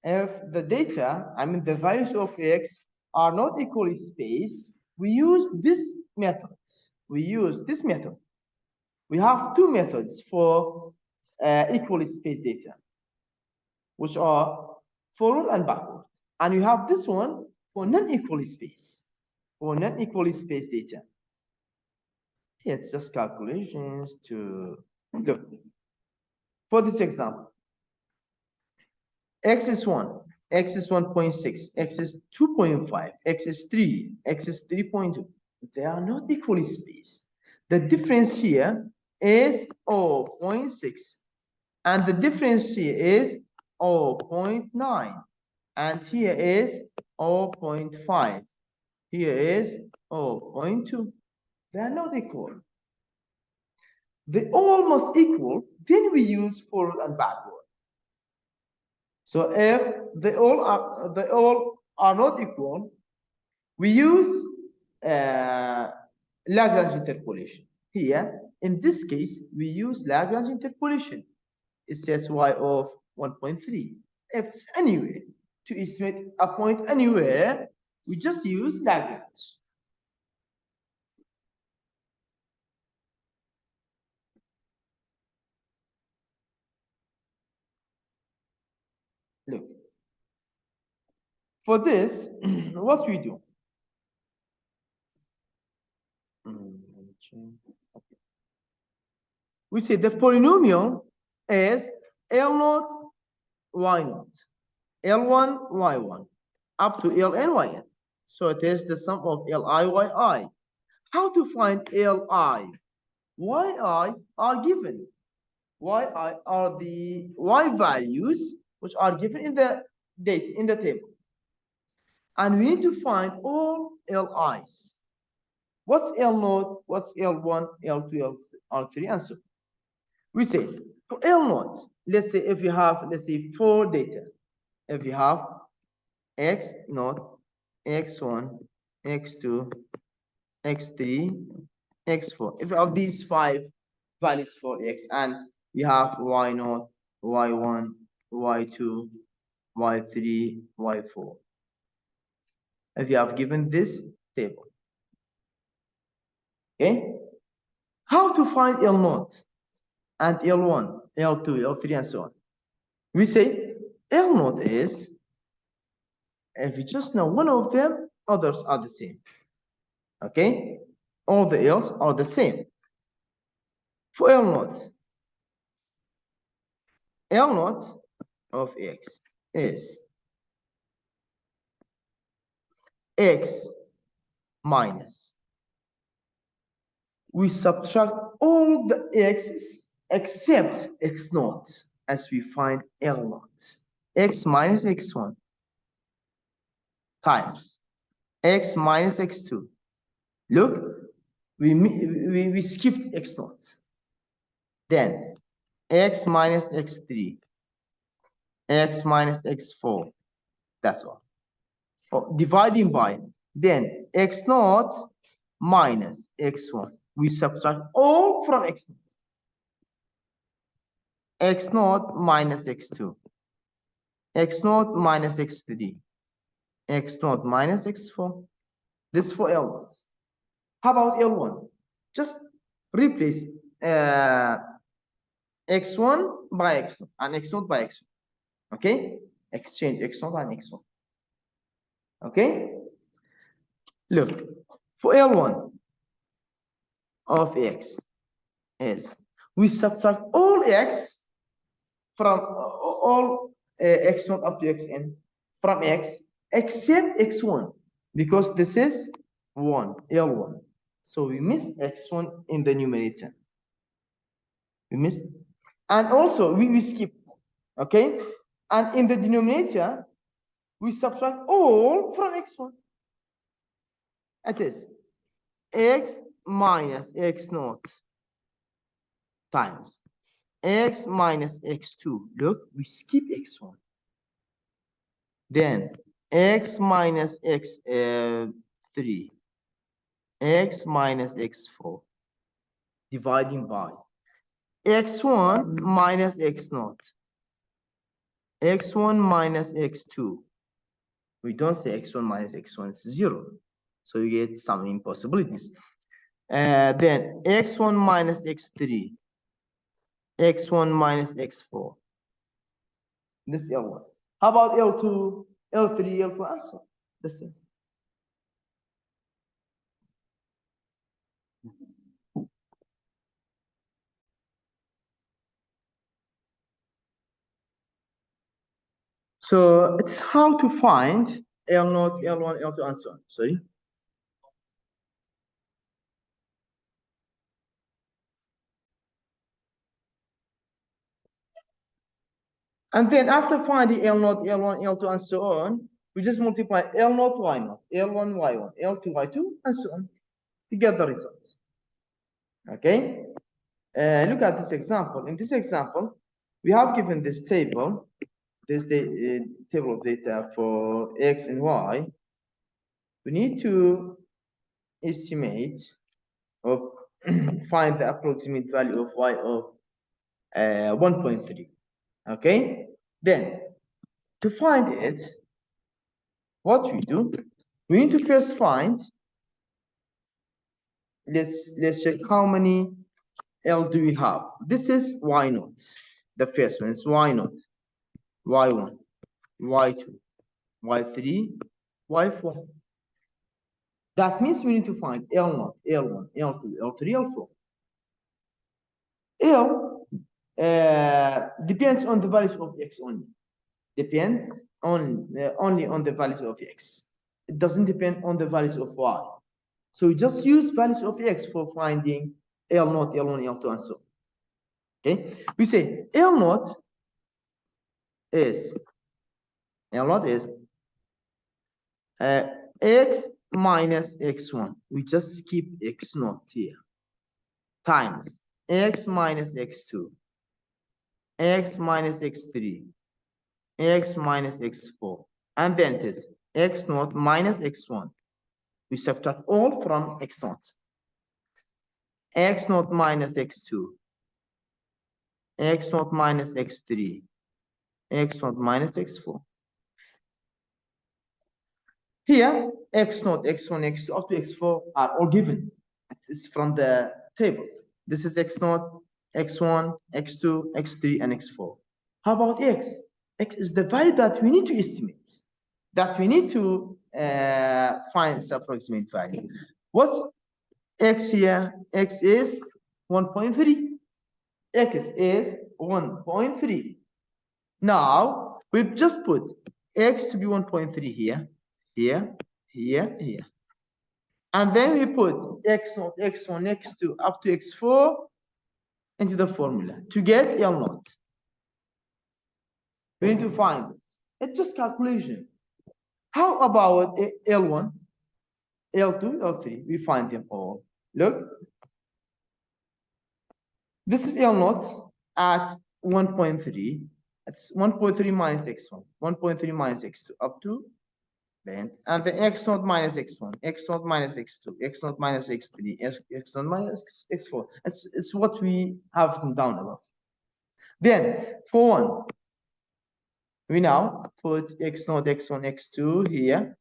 if the data, I mean the values of x are not equally spaced, we use this method. We have two methods for equally spaced data, which are forward and backward. And you have this one for non-equally spaced, data. It's just calculations to look. For this example, x is 1, x is 1.6, x is 2.5, x is 3, x is 3.2. They are not equally spaced. The difference here is 0.6, and the difference here is 0.9, and here is 0.5. Here is 0.2. They are not equal. They almost equal, then we use forward and backward. So if they all are not equal, we use Lagrange interpolation. Here, In this case, we use Lagrange interpolation. It sets y of 1.3. If it's anywhere, to estimate a point anywhere, we just use Lagrange. Look, for this, what we do? We say the polynomial is L0, Y0, L1, Y1, up to Ln, Yn. So it is the sum of Li, Yi. How to find Li? Yi are given. Yi are the Y values which are given in the table. And we need to find all Li's. What's L0? What's L1, L2, L3, and so on. We say for L0, let's say if you have, let's say 4 data. If you have X0, X1, X2, X3, X4. If you have these 5 values for X, and you have Y0, Y1, Y2, Y3, Y4. If you have given this table. Okay? How to find L0 and L1, L2, L3, and so on? We say L0 is, if you just know one of them, others are the same. Okay? All the L's are the same. For L0 of X is X minus. We subtract all the X's except X0 as we find L0. X minus X1 times X minus X2. Look, we skipped X0. Then X minus X3, X minus X4. That's all. Dividing by, then X0 minus X1. We subtract all from X0. X0 minus X2. X0 minus X3. X0 minus X4. This for L1. How about L1? Just replace X1 by X0 and X0 by X1. Okay? Exchange X0 and X1. Okay? Look, for L1 of X is, we subtract all X from all X0 up to Xn from X except X1, because this is 1, L1. So we miss X1 in the numerator. We missed. And also we skipped. Okay? And in the denominator, we subtract all from X1. It is X minus X0 times X minus X2. Look, we skip X1. Then X minus X3, X minus X4, dividing by X1 minus X0, X1 minus X2. We don't say X1 minus X1, it's 0. So you get some impossibilities. Then X1 minus X3, X1 minus X4. This is L1. How about L2, L3, L4, and so on? The same. So it's how to find L0, L1, L2, and so on. Sorry. And then after finding L0, L1, L2, and so on, we just multiply L0, Y0, L1, Y1, L2, Y2, and so on to get the results. Okay? Look at this example. In this example, we have given this table, this table of data for X and Y. We need to estimate, find the approximate value of y of 1.3. Okay, then to find it, what we do, we need to first find, let's check how many L do we have. This is y naught. The first one is y naught, y1, y2, y3, y4. That means we need to find L0, L1, L2, L3, L4. L depends on the values of x only. Depends on only on the values of x. It doesn't depend on the values of y. So we just use values of x for finding L0, L1, L2, and so on. Okay, we say L0 is x minus x1. We just skip x0 here, times x minus x2, x minus x3, x minus x4, and then it is x0 minus x1. We subtract all from x0. x0 minus x2, x0 minus x3, x0 minus x4. Here, x0, x1, x2, up to x4 are all given. It's from the table. This is x0, x1, x2, x3, and x4. How about x? X is the value that we need to estimate, that we need to find its approximate value. What's x here? X is 1.3. X is 1.3. Now, we've just put x to be 1.3 here, here, here, here. And then we put x0, x1, x2, up to x4 into the formula to get L0. We need to find it. It's just calculation. How about L1, L2, L3? We find them all. Look. This is L0 at 1.3. It's 1.3 minus x1, 1.3 minus x2, up to then, and then x0 minus x1, x0 minus x2, x0 minus x3, x0 minus x4. It's what we have down above. Then for 1, we now put x0, x1, x2 here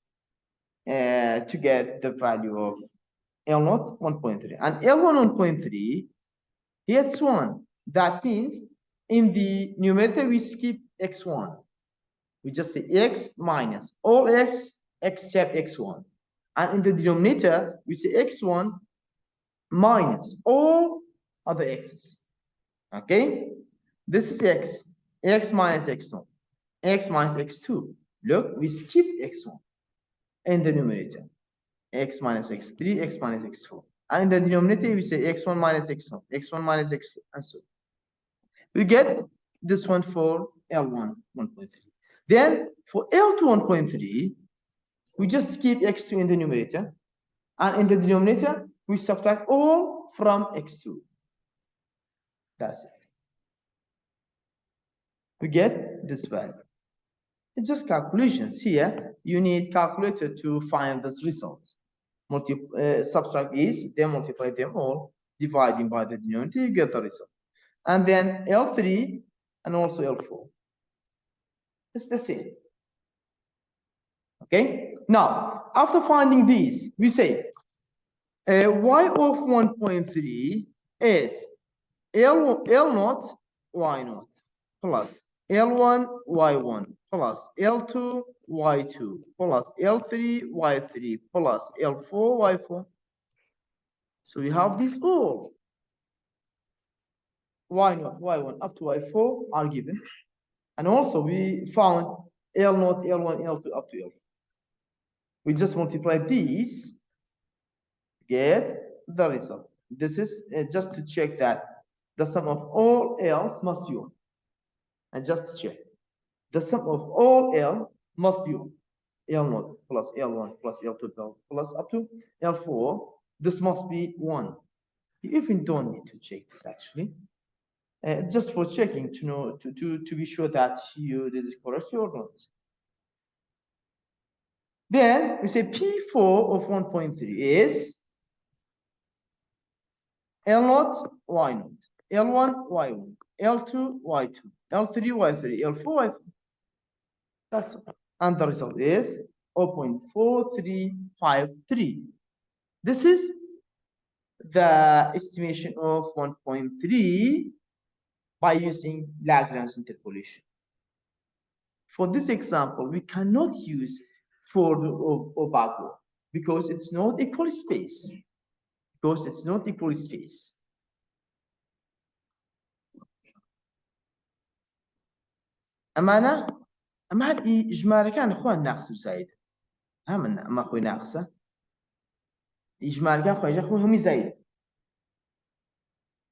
to get the value of L0 1.3. And L1 1.3, here's 1. That means in the numerator we skip x1. We just say x minus all x except x1. And in the denominator, we say x1 minus all other x's. Okay? This is x minus x0, x minus x2. Look, we skip x1 in the numerator. X minus x3, x minus x4. And in the denominator, we say x1 minus x1, x1 minus x2, and so on. We get this one for L1 1.3. Then for L2 1.3, we just skip x2 in the numerator, and in the denominator, we subtract all from x2. That's it. We get this value. It's just calculations. Here, you need calculator to find this result. Subtract each, then multiply them all, dividing by the denominator, you get the result. And then L3 and also L4. It's the same. Okay, now after finding these, we say y of 1.3 is L0 y0 plus L1 y1 plus L2 y2 plus L3 y3 plus L4 y4. So we have these all. Y0, y1 up to y4 are given. And also we found L0, L1, L2 up to L4. We just multiply these, get the result. This is just to check that the sum of all L's must be 1. And just to check, the sum of all L must be 1. L0 plus L1 plus L2 plus up to L4, this must be 1. You even don't need to check this actually. Just for checking to know to be sure that you did it correctly or not. Then we say P4 of 1.3 is L0, Y0, L1, Y1, L2, Y2, L3, Y3, L4, Y4. That's all. And the result is 0.4353. This is the estimation of 1.3 by using Lagrange interpolation. For this example, we cannot use Ford or Bagwell because it's not equal space. Because it's not equal space. أمانة إجمالي كان أخوان ناقص زايد أما أخوي ناقصة إجمالي كان أخوي هم زايد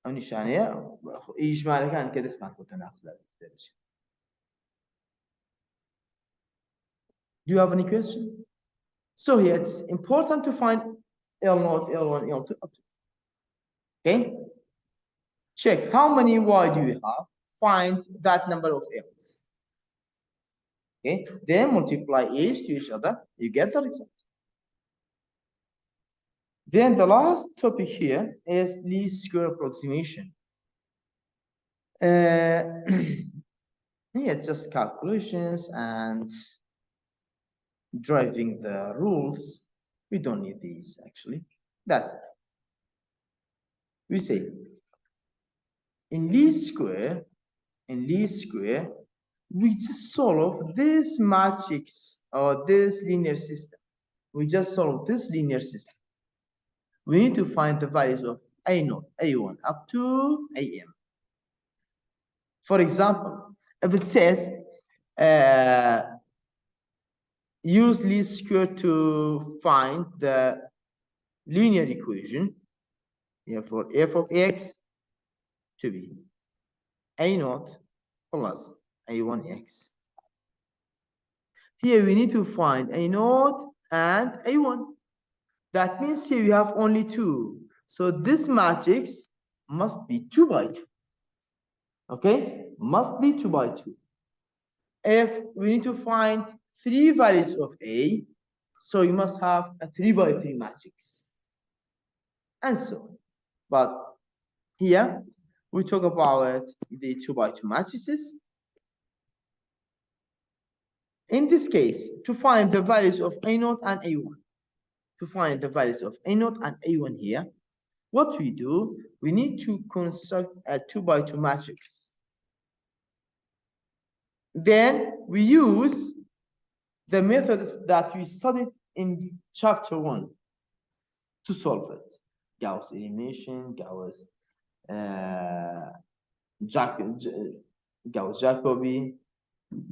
أو نشانية إجمالي كان كده اسمه أخوي ناقص زايد. Do you have any question? So here it's important to find L0, L1, L2, okay? Check how many Y do you have? Find that number of L's. Okay, then multiply each to each other, you get the result. Then the last topic here is least square approximation. Yeah, just calculations and driving the rules. We don't need these actually. That's it. We say in least square, we just solve this matrix or this linear system. We just solve this linear system. We need to find the values of A0, A1 up to AM. For example, if it says use least square to find the linear equation, for f of x to be A0 plus A1x. Here we need to find A0 and A1. That means here we have only 2. So this matrix must be 2 by 2. Okay, must be 2 by 2. If we need to find 3 values of A, so you must have a 3 by 3 matrix. And so on. But here we talk about the 2 by 2 matrices. In this case, to find the values of A0 and A1, to find the values of A0 and A1 here, what we do, we need to construct a 2 by 2 matrix. Then we use the methods that we studied in chapter 1 to solve it. Gauss elimination, Gauss Jacobi,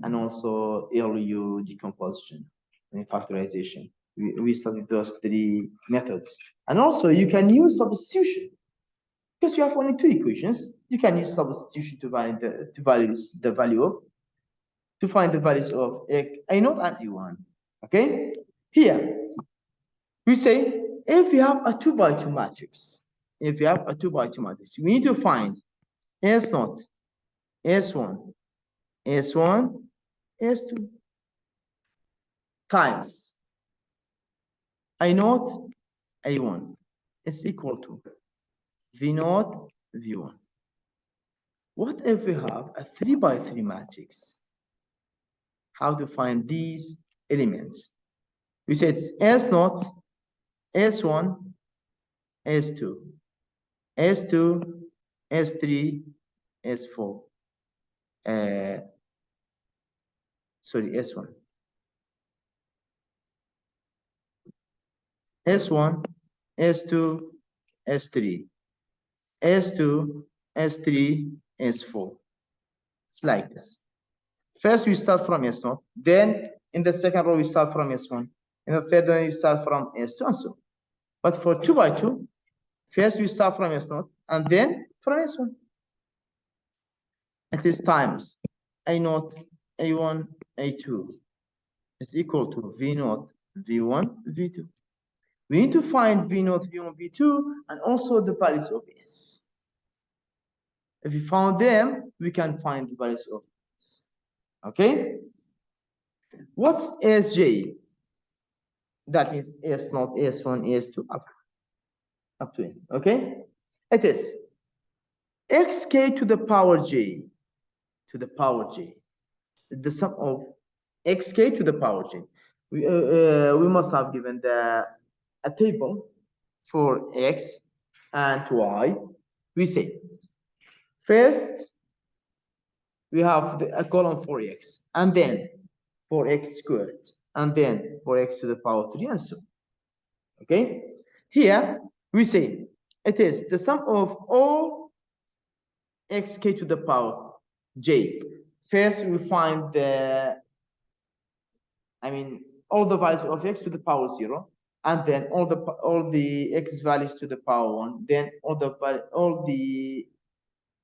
and also LU decomposition and factorization. We studied those 3 methods. And also you can use substitution. Because you have only 2 equations, you can use substitution to find the values of A0 and A1. Okay? Here, we say if you have a 2 by 2 matrix, we need to find S0, S1, S1, S2 times A0, A1 is equal to V0, V1. What if we have a 3 by 3 matrix? How to find these elements? We say it's S0, S1, S2, S2, S3, S4. Sorry, S1. S1, S2, S3, S2, S3, S4. It's like this. First, we start from S0. Then, in the second row, we start from S1. In the third one, we start from S2 and so on. But for 2 by 2, first we start from S0 and then from S1. It is times A0, A1, A2 is equal to V0, V1, V2. We need to find V0, V1, V2, and also the values of S. If we found them, we can find the values of S. Okay? What's Sj? That means S0, S1, S2 up to N. Okay? It is xk to the power j, to the power j, the sum of xk to the power j. We must have given a table for x and y. We say first we have a column for x, and then for x squared, and then for x to the power 3, and so on. Okay, here we say it is the sum of all xk to the power j. First we find all the values of x to the power 0, and then all the x values to the power 1, then all the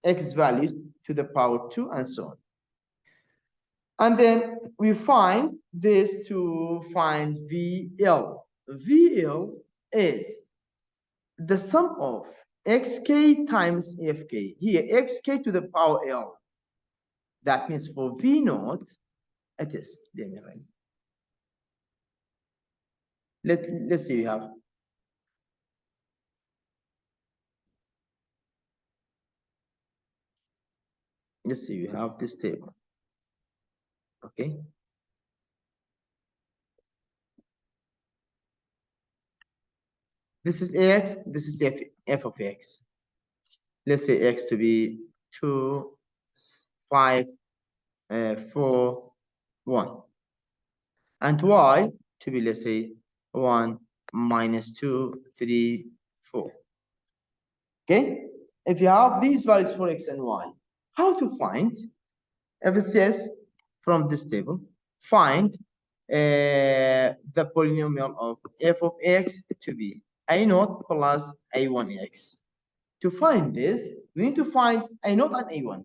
x values to the power 2, and so on. And then we find this to find VL. VL is the sum of xk times fk. Here, xk to the power L. That means for V naught, it is, let's see, we have this table. Okay, this is x, this is f of x. Let's say x to be 2, 5, 4, 1, and y to be, let's say, 1, -2, 3, 4. Okay, if you have these values for x and y, how to find? If it says from this table, find the polynomial of f of x to be a0 plus a1x. To find this, we need to find a0 and a1.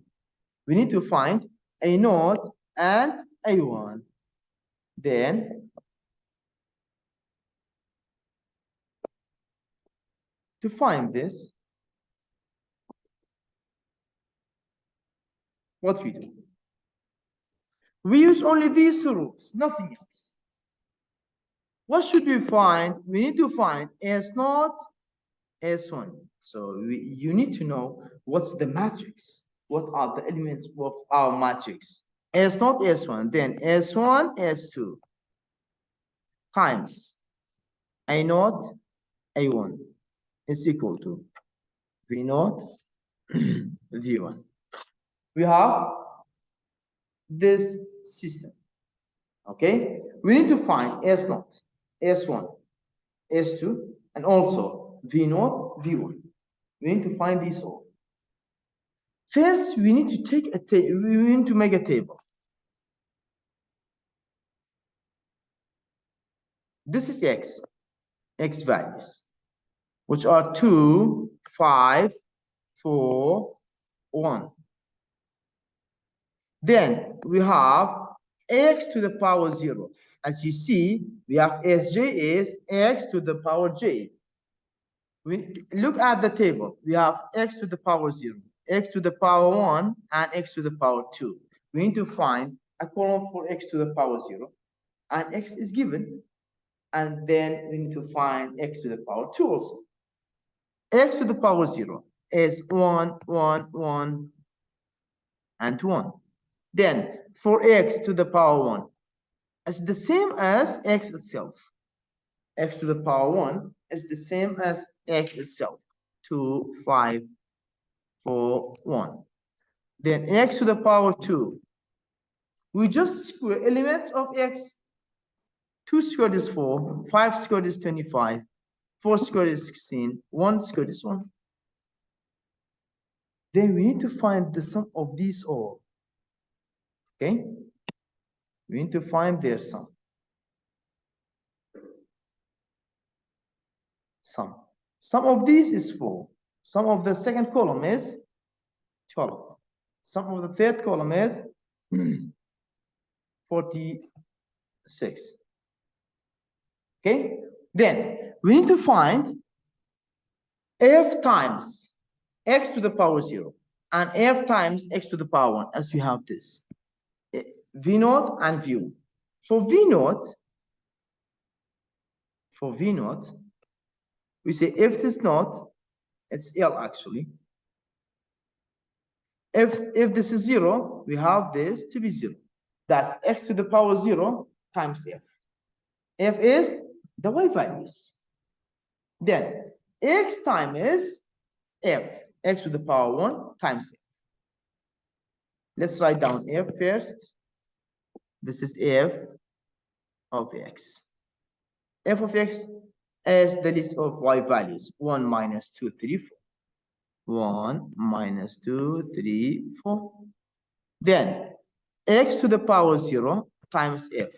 We need to find a0 and a1. Then to find this, what we do? We use only these two rules, nothing else. What should we find? We need to find S0, S1. So you need to know what's the matrix. What are the elements of our matrix? S0, S1, then S1, S2 times A0, A1 is equal to V0, V1. We have this system. Okay, we need to find S0, S1, S2, and also V0, V1. We need to find these all. First, we need to take we need to make a table. This is x values, which are 2, 5, 4, 1. Then we have x to the power 0. As you see, we have Sj is x to the power j. We look at the table. We have x to the power 0, x to the power 1, and x to the power 2. We need to find a column for x to the power 0, and x is given. And then we need to find x to the power 2 also. X to the power 0 is 1, 1, 1, and 1. Then for x to the power 1, it's the same as x itself. X to the power 1 is the same as x itself. 2, 5, 4, 1. Then x to the power 2. We just square elements of x. 2 squared is 4, 5 squared is 25, 4 squared is 16, 1 squared is 1. Then we need to find the sum of these all. Okay? We need to find their sum. Sum of these is 4. Sum of the second column is 12. Sum of the third column is 46. Okay? Then we need to find f times x to the power 0 and f times x to the power 1, as we have this. V0 and V1. For V0, we say if this not It's L actually. If this is 0, we have this to be 0. That's x to the power 0 times f. F is the y values. Then x times f, x to the power 1 times f. Let's write down f first. This is f of x. F of x is the list of y values. 1 minus 2, 3, 4. 1 minus 2, 3, 4. Then x to the power 0 times f.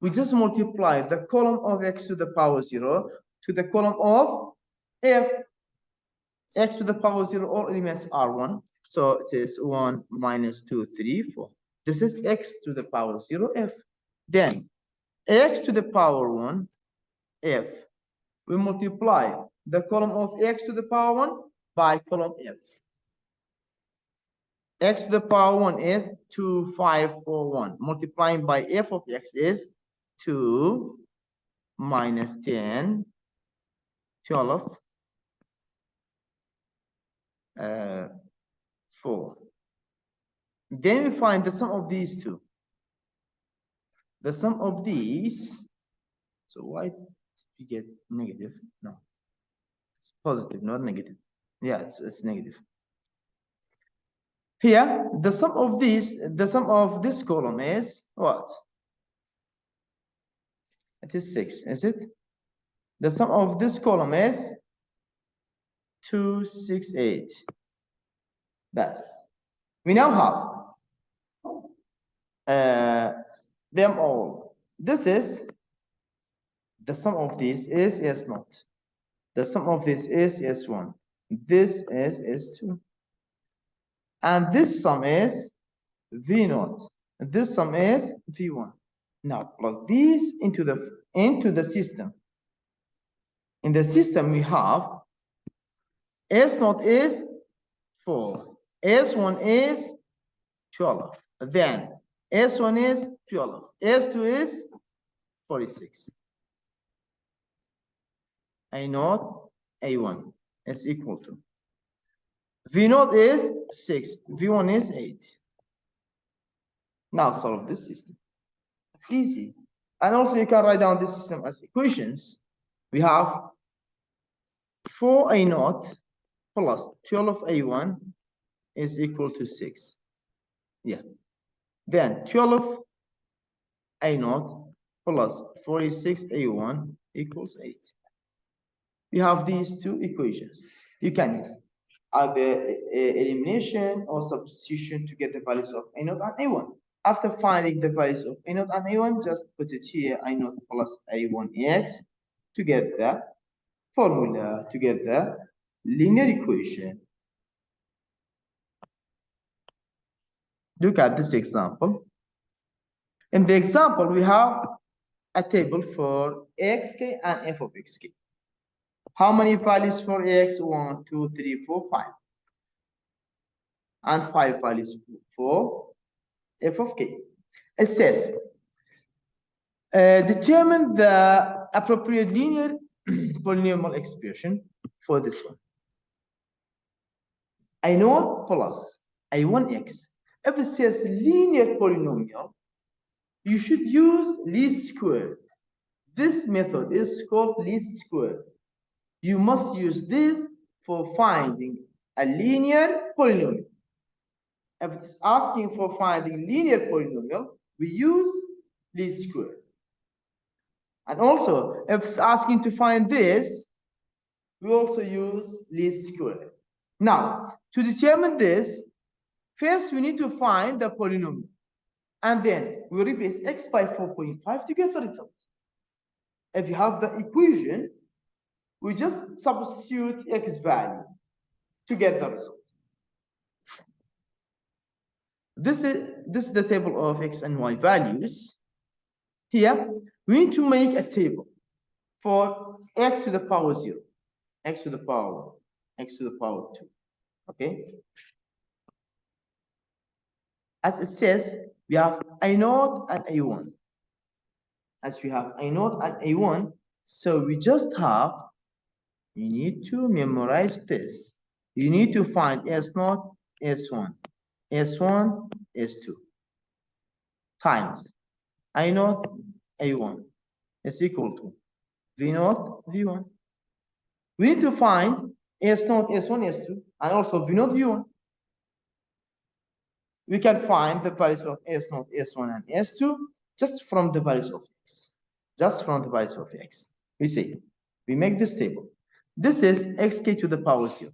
We just multiply the column of x to the power 0 to the column of f. X to the power 0, all elements are 1. So it is 1 minus 2, 3, 4. This is x to the power 0, f. Then x to the power 1, f. We multiply the column of x to the power 1 by column f. X to the power 1 is 2, 5, 4, 1. Multiplying by f of x is 2 minus 10, 12, 4. Then we find the sum of these two. The sum of these, so why we get negative? No, it's positive, not negative. Yeah, it's negative. Here, the sum of this column is what? It is 6, is it? The sum of this column is 2, 6, 8. That's it. We now have them all. This is the sum of this is S0. The sum of this is S1. This is S2. And this sum is V0. This sum is V1. Now plug these into the system. In the system we have S0 is 4. S1 is 12. Then S1 is 12. S2 is 46. A0, A1 is equal to. V0 is 6. V1 is 8. Now solve this system. It's easy. And also you can write down this system as equations. We have 4A0 plus 12A1 is equal to 6. Yeah. Then 12A0 plus 46A1 equals 8. We have these two equations. You can use either elimination or substitution to get the values of A0 and A1. After finding the values of A0 and A1, just put it here, A0 plus A1x to get the formula, to get the linear equation. Look at this example. In the example, we have a table for xk and f of xk. How many values for x? 1, 2, 3, 4, 5. And 5 values for f of k. It says, determine the appropriate linear polynomial expression for this one. A0 plus A1x. If it says linear polynomial, you should use least squared. This method is called least squared. You must use this for finding a linear polynomial. If it's asking for finding linear polynomial, we use least squared. And also, if it's asking to find this, we also use least squared. Now, to determine this, first we need to find the polynomial. And then we replace x by 4.5 to get the result. If you have the equation, we just substitute x value to get the result. This is the table of x and y values. Here, we need to make a table for x to the power 0, x to the power 1, x to the power 2. Okay? As it says, we have A0 and A1. As we have A0 and A1, so we just have You need to memorize this. You need to find S0, S1, S1, S2 times I0, A1 is equal to V0, V1. We need to find S0, S1, S2, and also V0, V1. We can find the values of S0, S1, and S2 just from the values of X. Just from the values of X. We see, we make this table. This is xk to the power 0.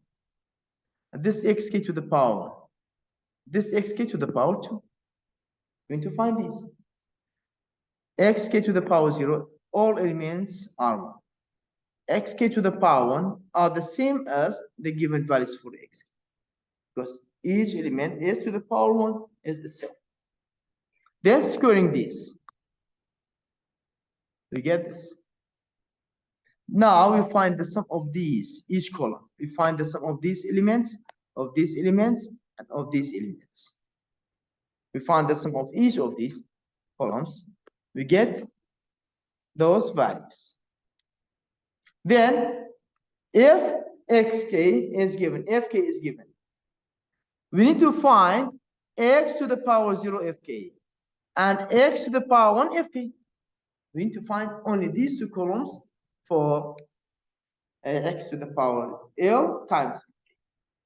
This xk to the power 1. This xk to the power 2. We need to find these. Xk to the power 0, all elements are 1. Xk to the power 1 are the same as the given values for x. Because each element is to the power 1 is itself. Then squaring this, we get this. Now we find the sum of these, each column. We find the sum of these elements, and of these elements. We find the sum of each of these columns. We get those values. Then, if xk is given, fk is given, we need to find x to the power 0 fk and x to the power 1 fk. We need to find only these two columns for x to the power L times k,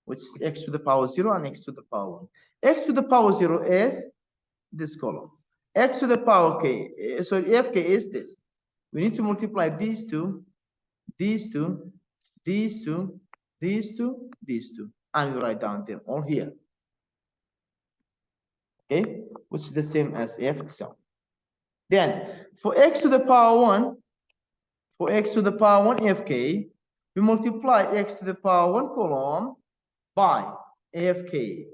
which is x to the power 0 and x to the power 1. X to the power 0 is this column. X to the power k, sorry, fk is this. We need to multiply these two, these two, these two, these two, these two, and we write down them all here. Okay, which is the same as f itself. Then for x to the power 1, for x to the power 1 fk, we multiply x to the power 1 column by fk.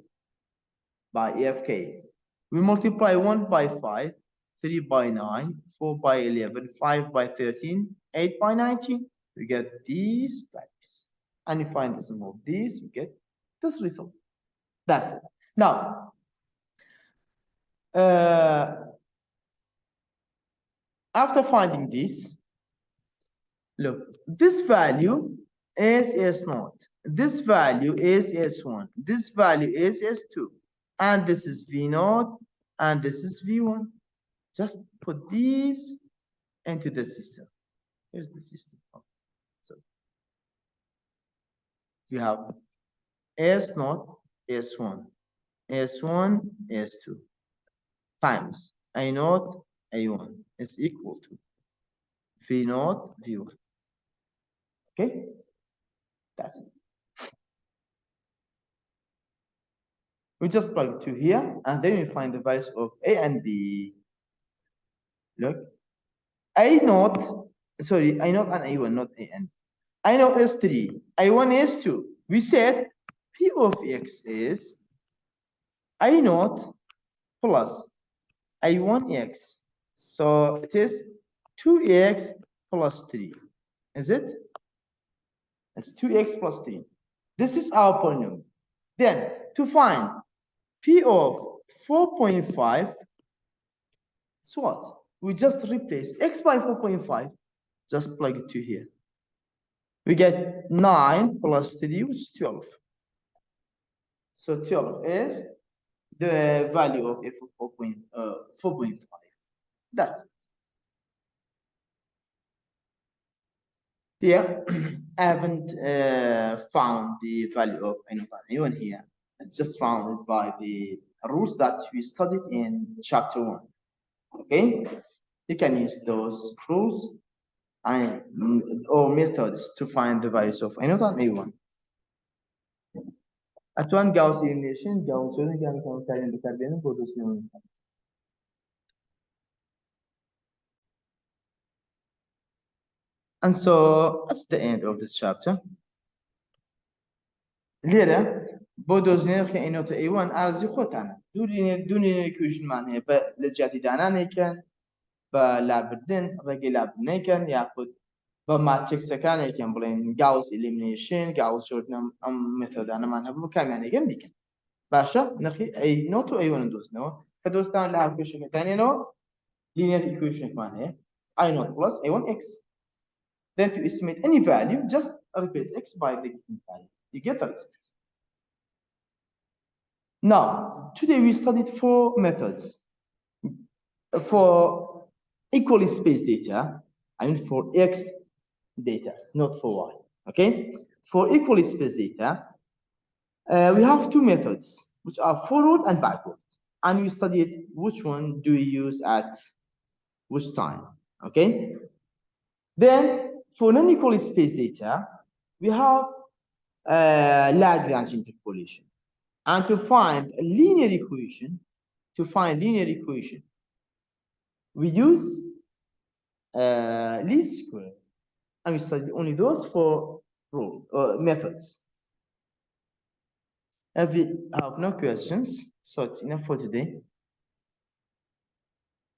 By fk. We multiply 1 by 5, 3 by 9, 4 by 11, 5 by 13, 8 by 19. We get these values. And you find the sum of these, we get this result. That's it. Now, after finding this, look, this value is S0. This value is S1. This value is S2. And this is V0. And this is V1. Just put these into the system. Here's the system. So you have S0, S1, S1, S2 times I0, A1 is equal to V0, V1. Okay? That's it. We just plug 2 here, and then we find the values of A and B. Look, I0, sorry, I0 and A1, not A and B. I0 is 3, I1 is 2. We said P of X is I0 plus I1X. So it is 2X plus 3. Is it? It's 2X plus 3. This is our polynomial. Then to find P of 4.5, so what? We just replace X by 4.5, just plug it to here. We get 9 plus 3, which is 12. So 12 is the value of f of 4.5. That's it. Here, I haven't found the value of anyone here. It's just found by the rules that we studied in chapter 1. Okay, you can use those rules or methods to find the values of I0 and A1. At one Gauss elimination, Gauss can and so that's the end of this chapter. ليلة بودوز نرخي إنه تأيوان أرزي خوتانا دوني كوجن معناه بلجاتي داناني كان بلعبدن رجي لعبني كان ياخد بماتشيك سكاني كان بلين جاوس إليمينيشن جاوس شورتنا ميثود أنا معناه بكام يعني كان ديكن باشا نرخي أي نوتو أيوان دوسنو كدوستان لعب كوجن تاني نو linear equation معناه I naught plus A1 X. Then to estimate any value, just replace x by the given value. You get the result. Now, today we studied 4 methods for equally spaced data. I mean for x data, not for y. Okay? For equally spaced data, we have 2 methods, which are forward and backward. And we studied which one do we use at which time. Okay? Then for non-equally spaced data, we have Lagrange interpolation. And to find a linear equation, we use least square. And we study only those 4 rules or methods. If we have no questions, so it's enough for today.